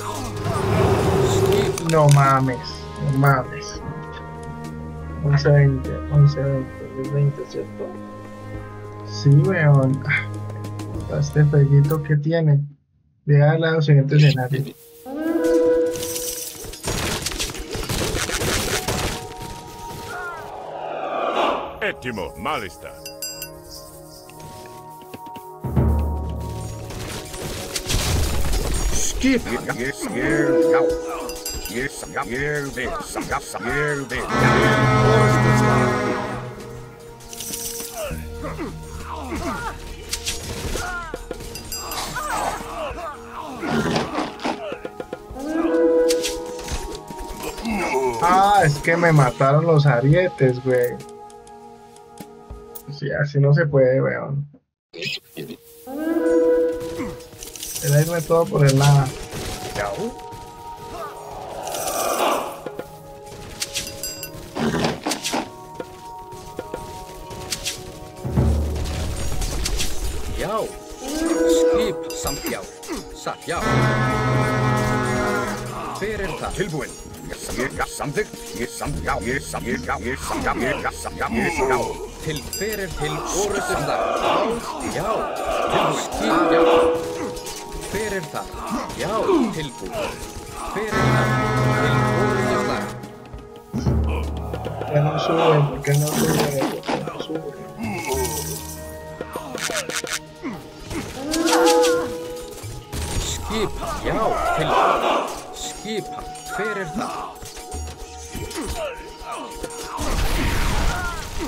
Skip. No mames, no mames. 11:20, 11:20, ¿cierto? Sí, weón. Este jueguito que tiene. Voy a darle a los siguientes escenarios. Ettimo, malista. Skipan. Já. Ég vil. Ah, es que me mataron los arietes, güey. Sí, así no se puede, weón. Era irme todo por el nada. Já. Skip samt já. Satt já. Hver það? Tilbúin. Samþykkt. Já. Til hver til orrustuslag. Já. Skip já. Hver það? Já. Tilbúin. Hver það? Til orrustuslag. Ya no sube, porque no sube, Skipa, já, til. Skipa, hver það?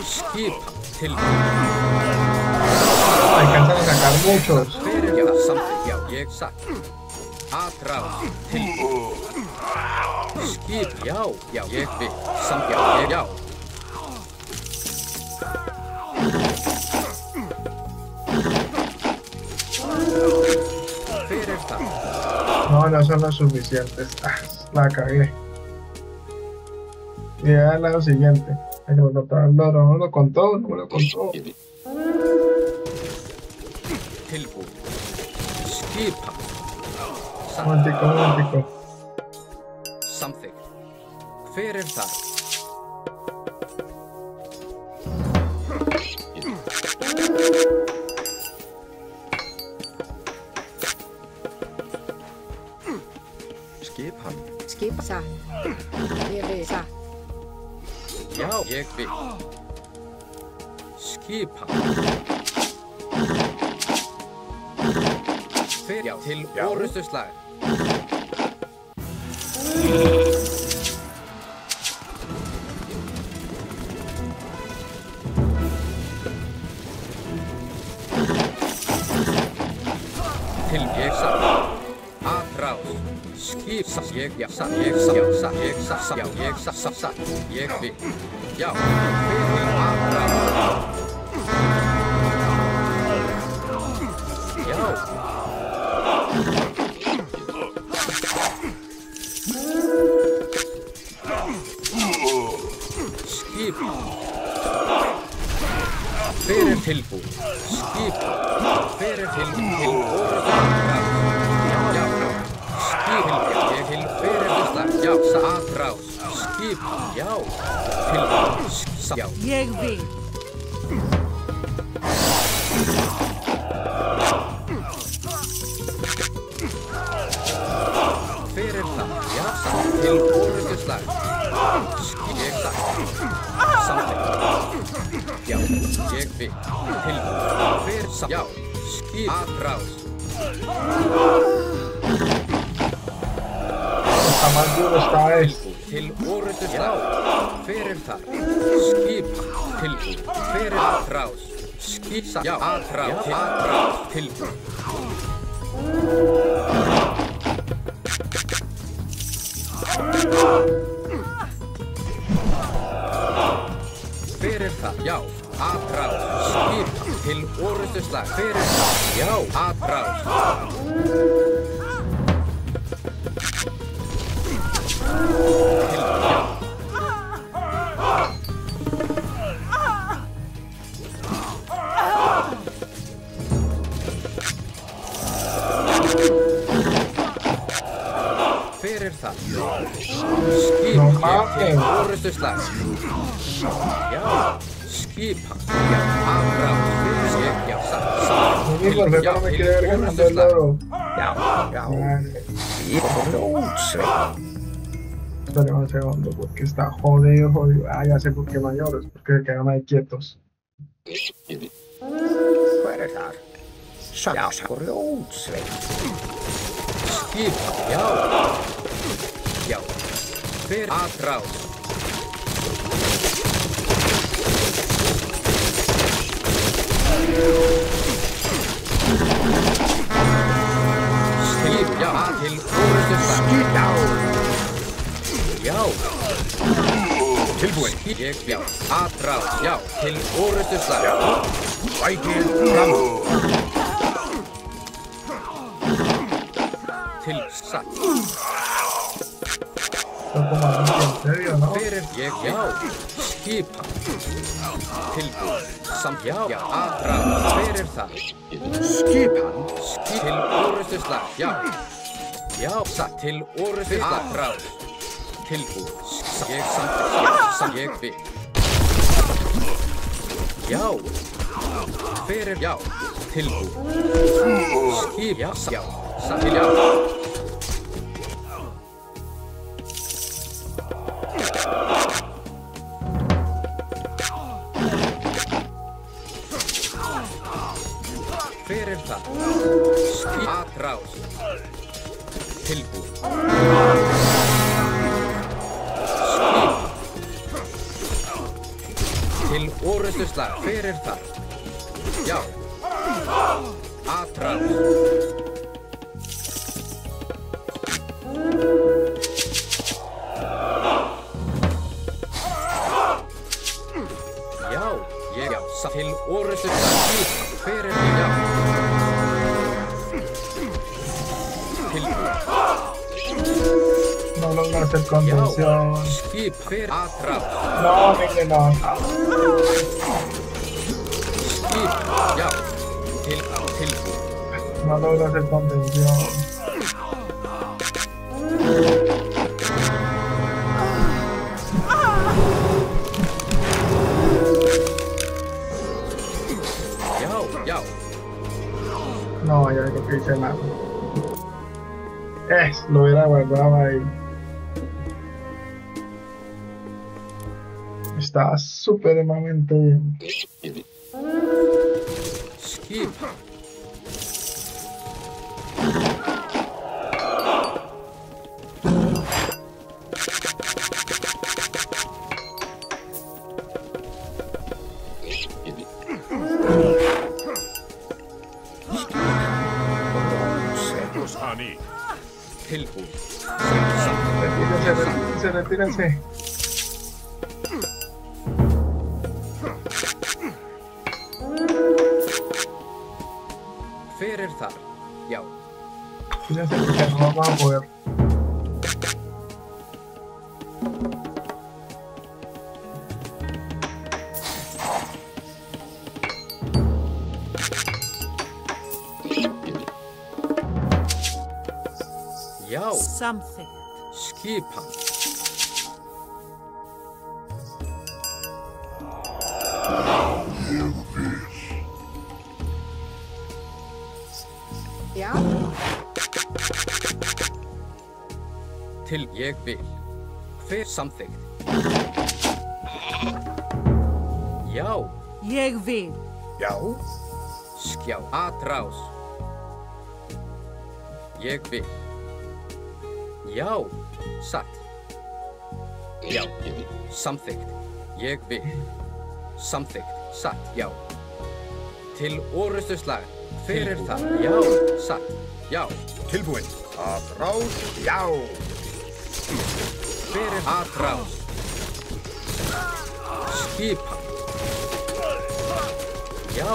Skipa, til. Alcanzan a sacar muchos. Hver það? Samþykkt, já, ég satt. Aðráð, til. Skip, já, ég vil. Samt, já, ég, já. Hver það? No son los suficientes. Ah, la cagué. Y ya es lo siguiente. Hay que botarlo, no me lo contó, no me lo contó. Tilbúin. Skipa. Momentico. Samþykkt. Hver það? Skipan. Skip satt. Ég vil satt. Já, ég vil. Skipa. Hver já, til orrustuslag. Til ég satt. Aðráð. Skip satt. Ég satt. Ég vil. Já. Hver til aðráð. Já. Skip. Hver tilbúin? Skip. Hver til orrustuslag. Já. Skip. Ég til hver slag. Já. Aðráð. Skip. Já. Tilbúin. Já. Ég vil. Hver það? Já. Til orrustuslag. Ég satt. Samþykkt. Já, ég vil. Tilbúin. Hver satt? Já. Skip. Aðráð. Está más duro esta vez. Til orrustuslag. Hver það? Skip. Tilbúin. Hver aðráð? Skip. Já. Aðráð. Tilbúin. Hver það? Já. Aðráð. Skip. Til orrustuslag. Hver það? Já. Aðráð. Tilbúin. Já. Hver það? Skip. No Til mames. orrustuslag. Já. Skipa. Já. Aðráð. Já. Satt. Mi perfecto no me quiere ver ganando el oro. Já. Vale. Fljótsveinn. Espera un segundo, porque está jodido. Ah, ya sé por qué mayores, porque se quedan ahí quietos. Hver þar? Já, fljótsveinn. Skipan, já. Já. Fer atrás. Skip, já, til orrustuslag. Já. Já. Tilbúin. Ég, já, atrás, já, til orrustuslag. Já. Fækir fram. Til satt. Son como anuncios en serio, ¿no? Fyrir, ég, já. Skipan. Tilbúin. Samt, já, já, atrás. Fyrir það. Skipan. Til orrustuslag, já. Já, satt, til orrustuslag. Atrás. Tilbúin. Ég samt, ég vil. Já. Fyrir, já. Tilbúin. Skip, já, já. Satt, já. Fyrir það. Skip, atrás. Tilbúin. Skip. Til orrustuslag. Fyrir það. Já. Atrás. Já, ég, já, satt til orrustuslag. Skip. Fyrir það, já. Tilbúin. No logra hacer contención. Já. Skip. Fyrir atrás. No, mire, no. Skip. Já. Tilbúin. No logra hacer contención. Já, já. No, ya creo que hice nada. Lo hubiera guardado ahí. Está supremamente bien. Skip. Secos Hani. Tilbúin. Retírense, retírense. Fyrir þar. Já. Retírense porque no vamos a poder. Já. Samþykkt. Skipan. Já. Til ég vil. Hver samþykkt? Já. Ég vil. Já. Skjá. Atrás. Ég vil. Já. Satt. Já. Samþykkt. Ég vil. Samþykkt. Satt. Já. Til orrustuslag. Fyrir það. Já. Satt. Já. Tilbúin. Atrás. Já. Fyrir atrás. Skipan. Já.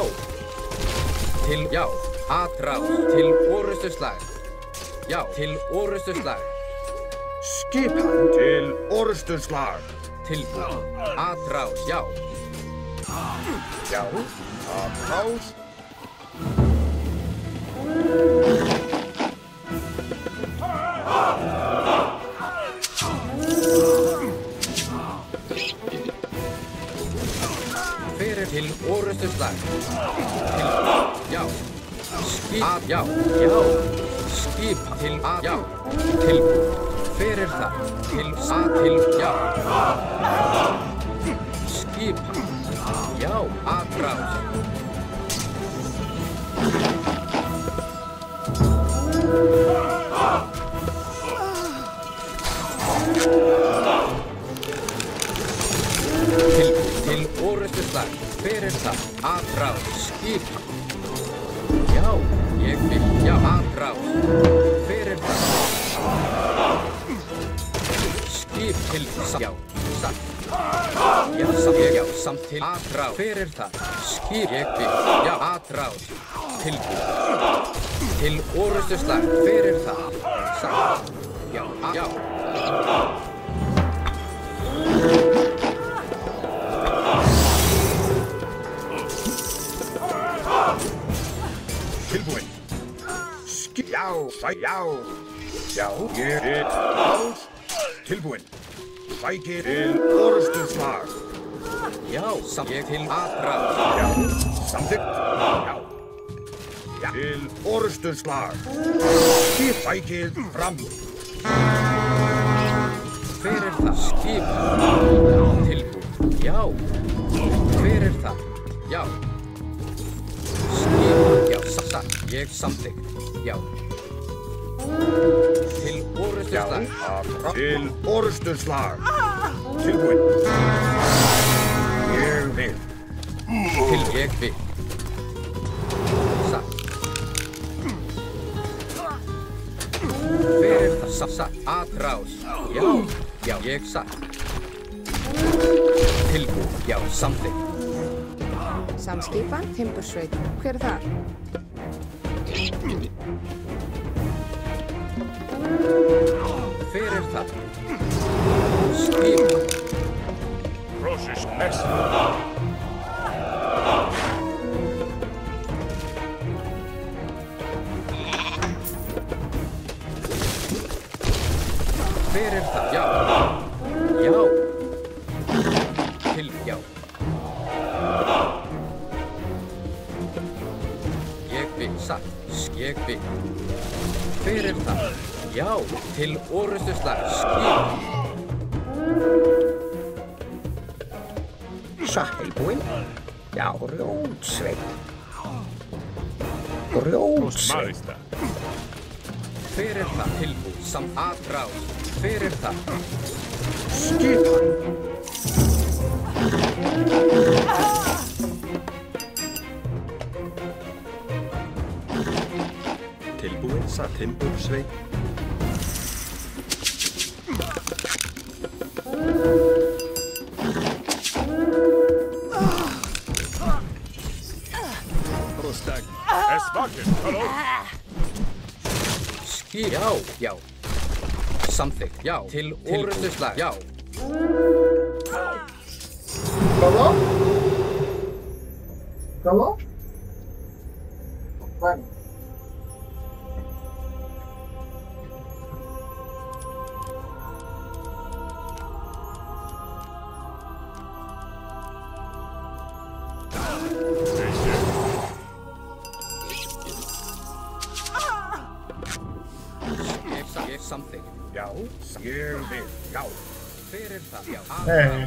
Til, já. Atrás. Til orrustuslag. Já. Til orrustuslag. Skipan til orrustuslag. Tilbúin. Atrás. Já. Já. Atrás. Fyrir til orrustuslag. Til, já. Skip, já. Já. Skipa til, já. Tilbúin. Fyrir það. Til, til, já. Skipa. Já. Atrás. Skipan. Já, ég vil. Já, atrás. Hver það? Skip til já, satt. Já, já, samt til atrás. Hver það? Skip ég vil. Já, atrás. Tilbúið. Til orustuslag. Hver það? Satt. Já, já. Tilbúinn. Já, já. Já, ég ás. Tilbúinn. Sækir til orustuslag. Já, samt ég til atrás. Já, samþykkt. Já. Já. Til orustuslag. Skip sækir fram. Hver það? Skip. Tilbúið. Já. Hver það? Já. Skip. Já, satt. Ég samþykkt. Já. Til orustuslag. Til orustuslag. Tilbúinn. Ég vil. Til ég vil. Satt. Hver það? Satt. Atrás. Já. Já, ég satt. Tilbúið. Já, samþykkt. Samskipan, timbursveit. Hver þar? Hver það? Skipan. Process S. Hver það? Já. Já. Til, já. Ég vil, satt. Ég vil. Hver það? Já. Til orustuslag. Skip. Satt tilbúinn. Já, grjótsveit. Grjótsveit. Malista. Hver það? Tilbúið. Samt atrás. Hver það? Skipan. Tilbúinn, satt timbursveit. Esvakin, halló? Skip. Já. Já. Samþykkt. Já. Til orustuslag. Já. ¿Cómo? ¿Cómo? Bueno. Ég samþykkt. Já, ég vil. Já. Hver það? Já.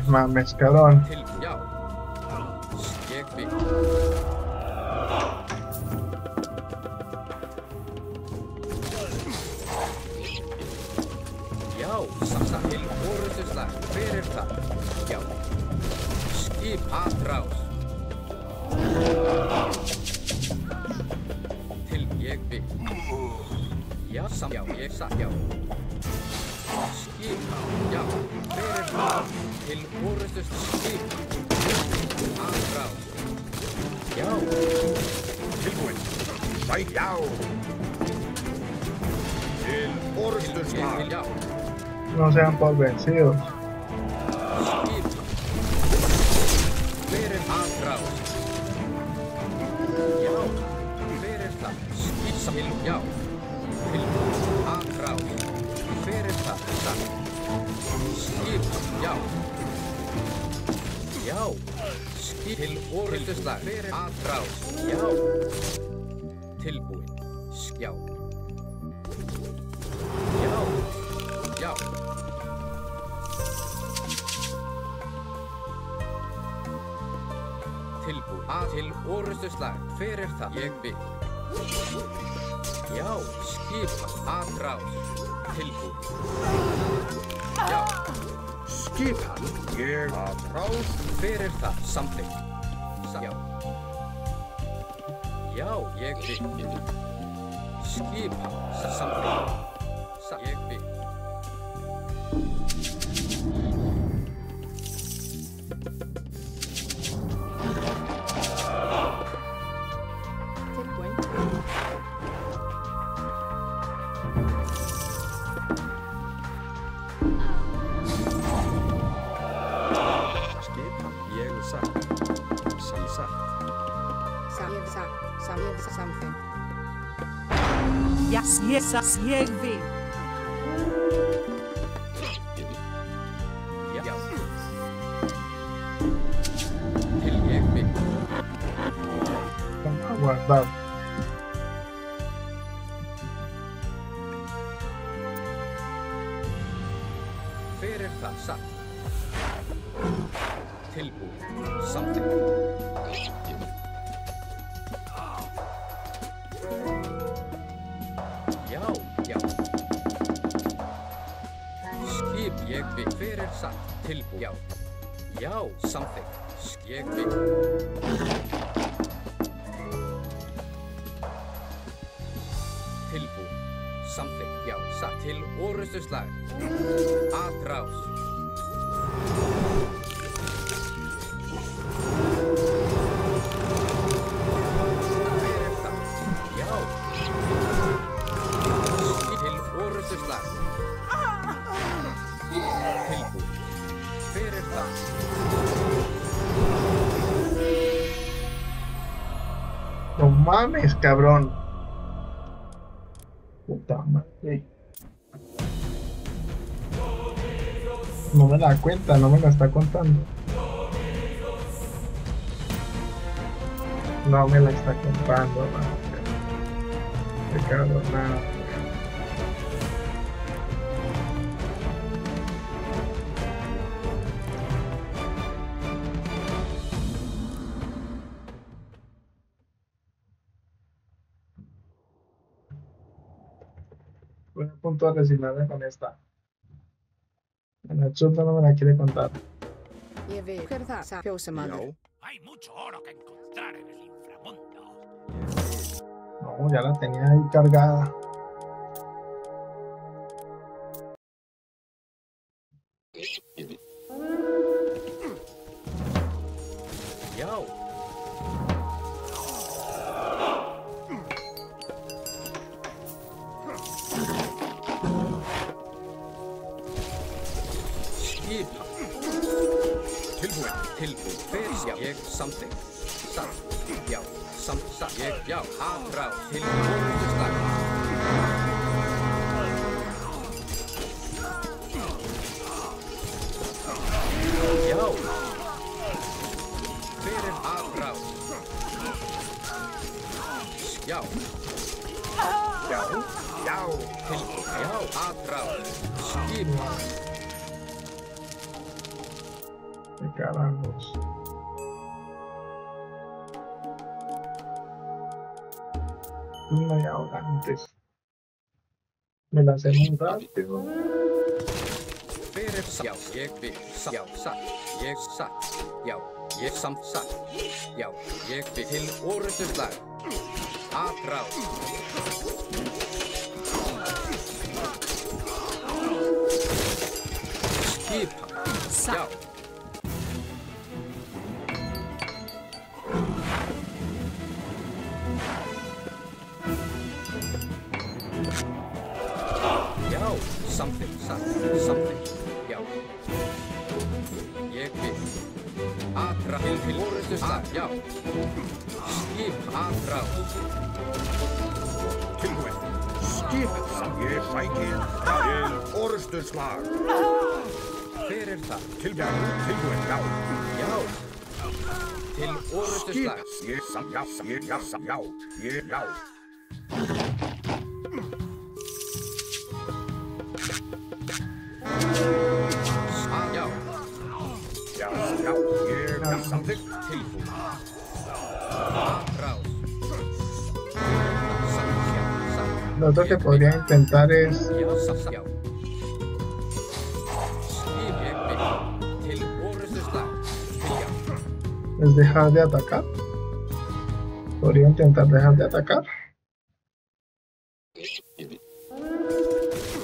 Mames, cabrón. Til, já. Ég vil. Já, satt til orustuslag. Hver það? Já. Skip atrás. Til ég vil. Já, samt. Já, ég satt. Já. Skip. Já. Hver það? Til orustuslag. Skip. Atrás. Já. Tilbúinn. Sæk, já. Til orustuslag. Já. No sean por vencidos. Skip. Hver atrás. Já. Hver það? Skip. Til, já. Til atrás. Hver það? Satt. Skip. Já. Já. Skip. Til orustuslag. Hver atrás. Já. Tilbúinn. Já. Já. Já. Tilbúið. Til orustuslag. Hver það? Ég vil. Já. Skipa. Atrás. Tilbúið. Já. Skipan. Ég atrás. Hver það? Samþykkt. Já. Já, ég vil. Skipa, samþykkt. Ég vil. Tilbúin. Skipan, ég satt. Satt. Ég samþykkt. Ég vil. Já. Til ég vil. Vamos a guardar. Hver það satt? Tilbúin, samþykkt. Já. Skip ég vil. Hver satt? Tilbúin. Já, samþykkt. Ég vil. Tilbúin, samþykkt. Já, satt. Til orrustuslag. Atrás. No mames, cabrón. Puta madre. No me la cuenta, no me la está contando. No me la está contando, madre. Me cago en nada. Estoy a punto de resignarme con esta. En el chute no me la quiere contar. Ég vil. Hver það? Fjósamaður. Hay mucho oro que encontrar en el inframundo. No, ya la tenía ahí cargada. Já. Skipa. Tilbúin. Hver já. Ég samþykkt. Satt. Já. Satt. Ég já. Atrás. Til orrustuslag. Já. Hver atrás? Já. Tilbúin. Já. Atrás. Skipa. De carajos. Media hora antes. Me la sé muy rápido. Hver já. Ég vil. Já. Satt. Ég satt. Já. Ég satt. Já. Ég vil. Til orrustuslag. Atrás. Skipa. Já. Já, samþykkt, samþykkt, já. Ég vil. Atrás. Til orrustuslag, já. Skip, atrás. Tilbúin. Skip sem ég sæki til orrustuslag. Hver það? Tilbúin, já. Já. Til orrustuslag. Ég já. Já. Ég samþykkt. Tilbúin. Atrás. Satt. Lo otro que podría intentar es Já, satt, já. Skip, ég vil. Til orrustuslag. Já. dejar de atacar. Podría intentar dejar de atacar.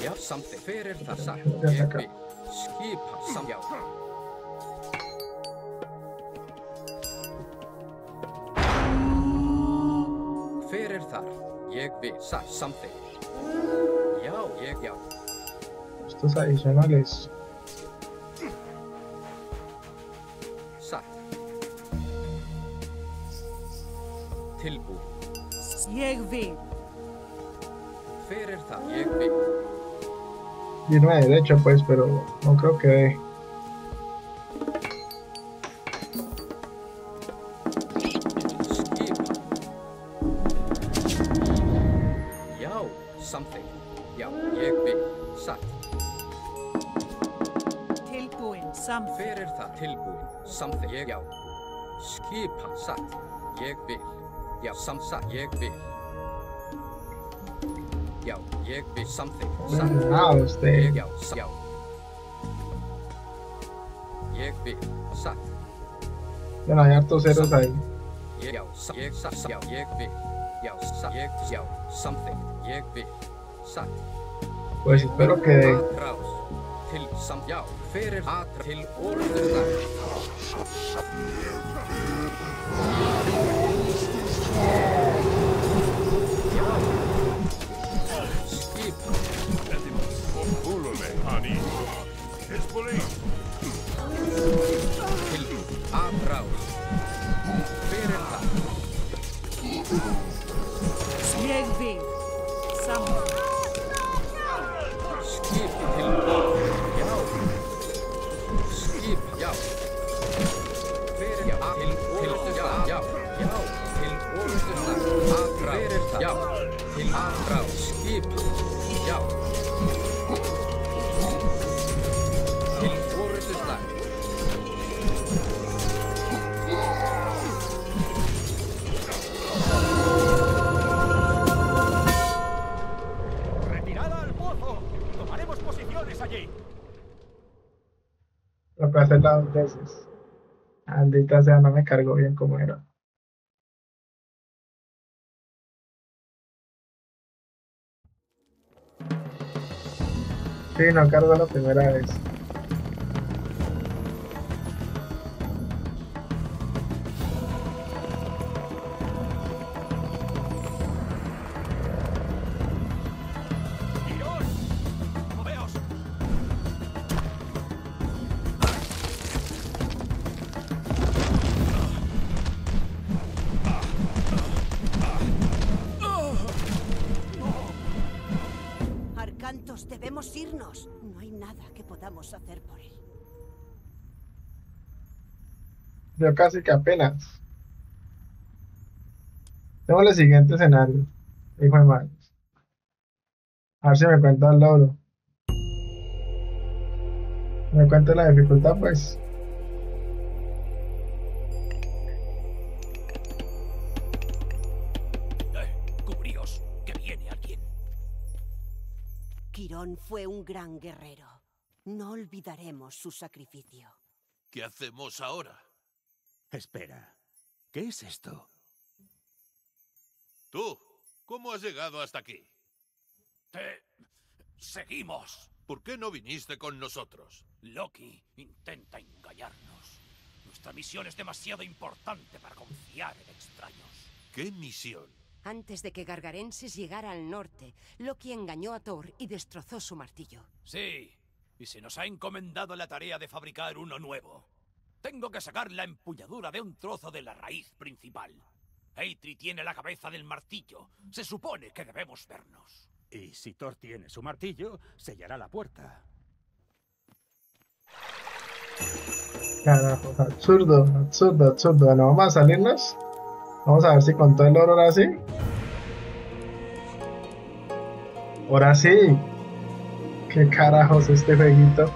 Já, samþykkt. Hver er það satt? De Ég atacar. vil. Skipa já. Hver er þar? Ég vil. Samþykkt. Já, já. Estos adicionales. Satt. Tilbúin. Ég vil. Hver er það? Ég vil. Irme de derecha, pues, pero no creo que dé. Skipa. Já, samþykkt. Já, ég vil. Satt. Tilbúin. Samþykkt. Hver er það? Tilbúin. Samþykkt. Ég já. Skipa. Satt. Ég vil. Já, satt. Ég vil. Já, ég vil. Samþykkt. Satt. Ah, usted. Já, já. Ég vil. Satt. Bueno, hay hartos ceros ahí. Ég já, ég satt. Já, ég vil. Já, satt. Ég já. Samþykkt. Ég vil. Satt. Pues espero que dé. Atrás. Til já. Hver er atrás? Til orðurnar. Skipa. Populome, Hani. Hezbollah. Til atrás. Hver er það? Ég vil. Samþykkt. Skipa til já. Skipa já. Hver er já? Til já. Já. Til orðurnar. Atrás. Hver er það? Já. Til atrás. Skipa. Já. Til orðurnar. ¡Retirada al pozo! ¡Tomaremos posiciones allí! Lo puedo hacer las dos veces. Maldita sea, no me cargó bien como era. Sí, no cargo la primera vez. ¡Tirón! ¡Moveos! Arcantos, debemos irnos. No hay nada que podamos hacer por él. Yo casi que apenas. Tengo el siguiente escenario. Hijo de madre. A ver si me cuenta el logro. Me cuenta la dificultad, pues. ¡Cubríos! ¡Que viene alguien! Quirón fue un gran guerrero. No olvidaremos su sacrificio. ¿Qué hacemos ahora? Espera. ¿Qué es esto? Tú, ¿cómo has llegado hasta aquí? ¡Te seguimos! ¿Por qué no viniste con nosotros? Loki intenta engañarnos. Nuestra misión es demasiado importante para confiar en extraños. ¿Qué misión? Antes de que Gargarensis llegara al norte, Loki engañó a Thor y destrozó su martillo. Sí, y se nos ha encomendado la tarea de fabricar uno nuevo. Tengo que sacar la empuñadura de un trozo de la raíz principal. Eitri tiene la cabeza del martillo. Se supone que debemos vernos. Y si Thor tiene su martillo, sellará la puerta. Carajo, absurdo, absurdo, absurdo. Bueno, vamos a salirnos. Vamos a ver si con todo el oro ahora sí. Ahora sí. ¿Qué carajos este jueguito?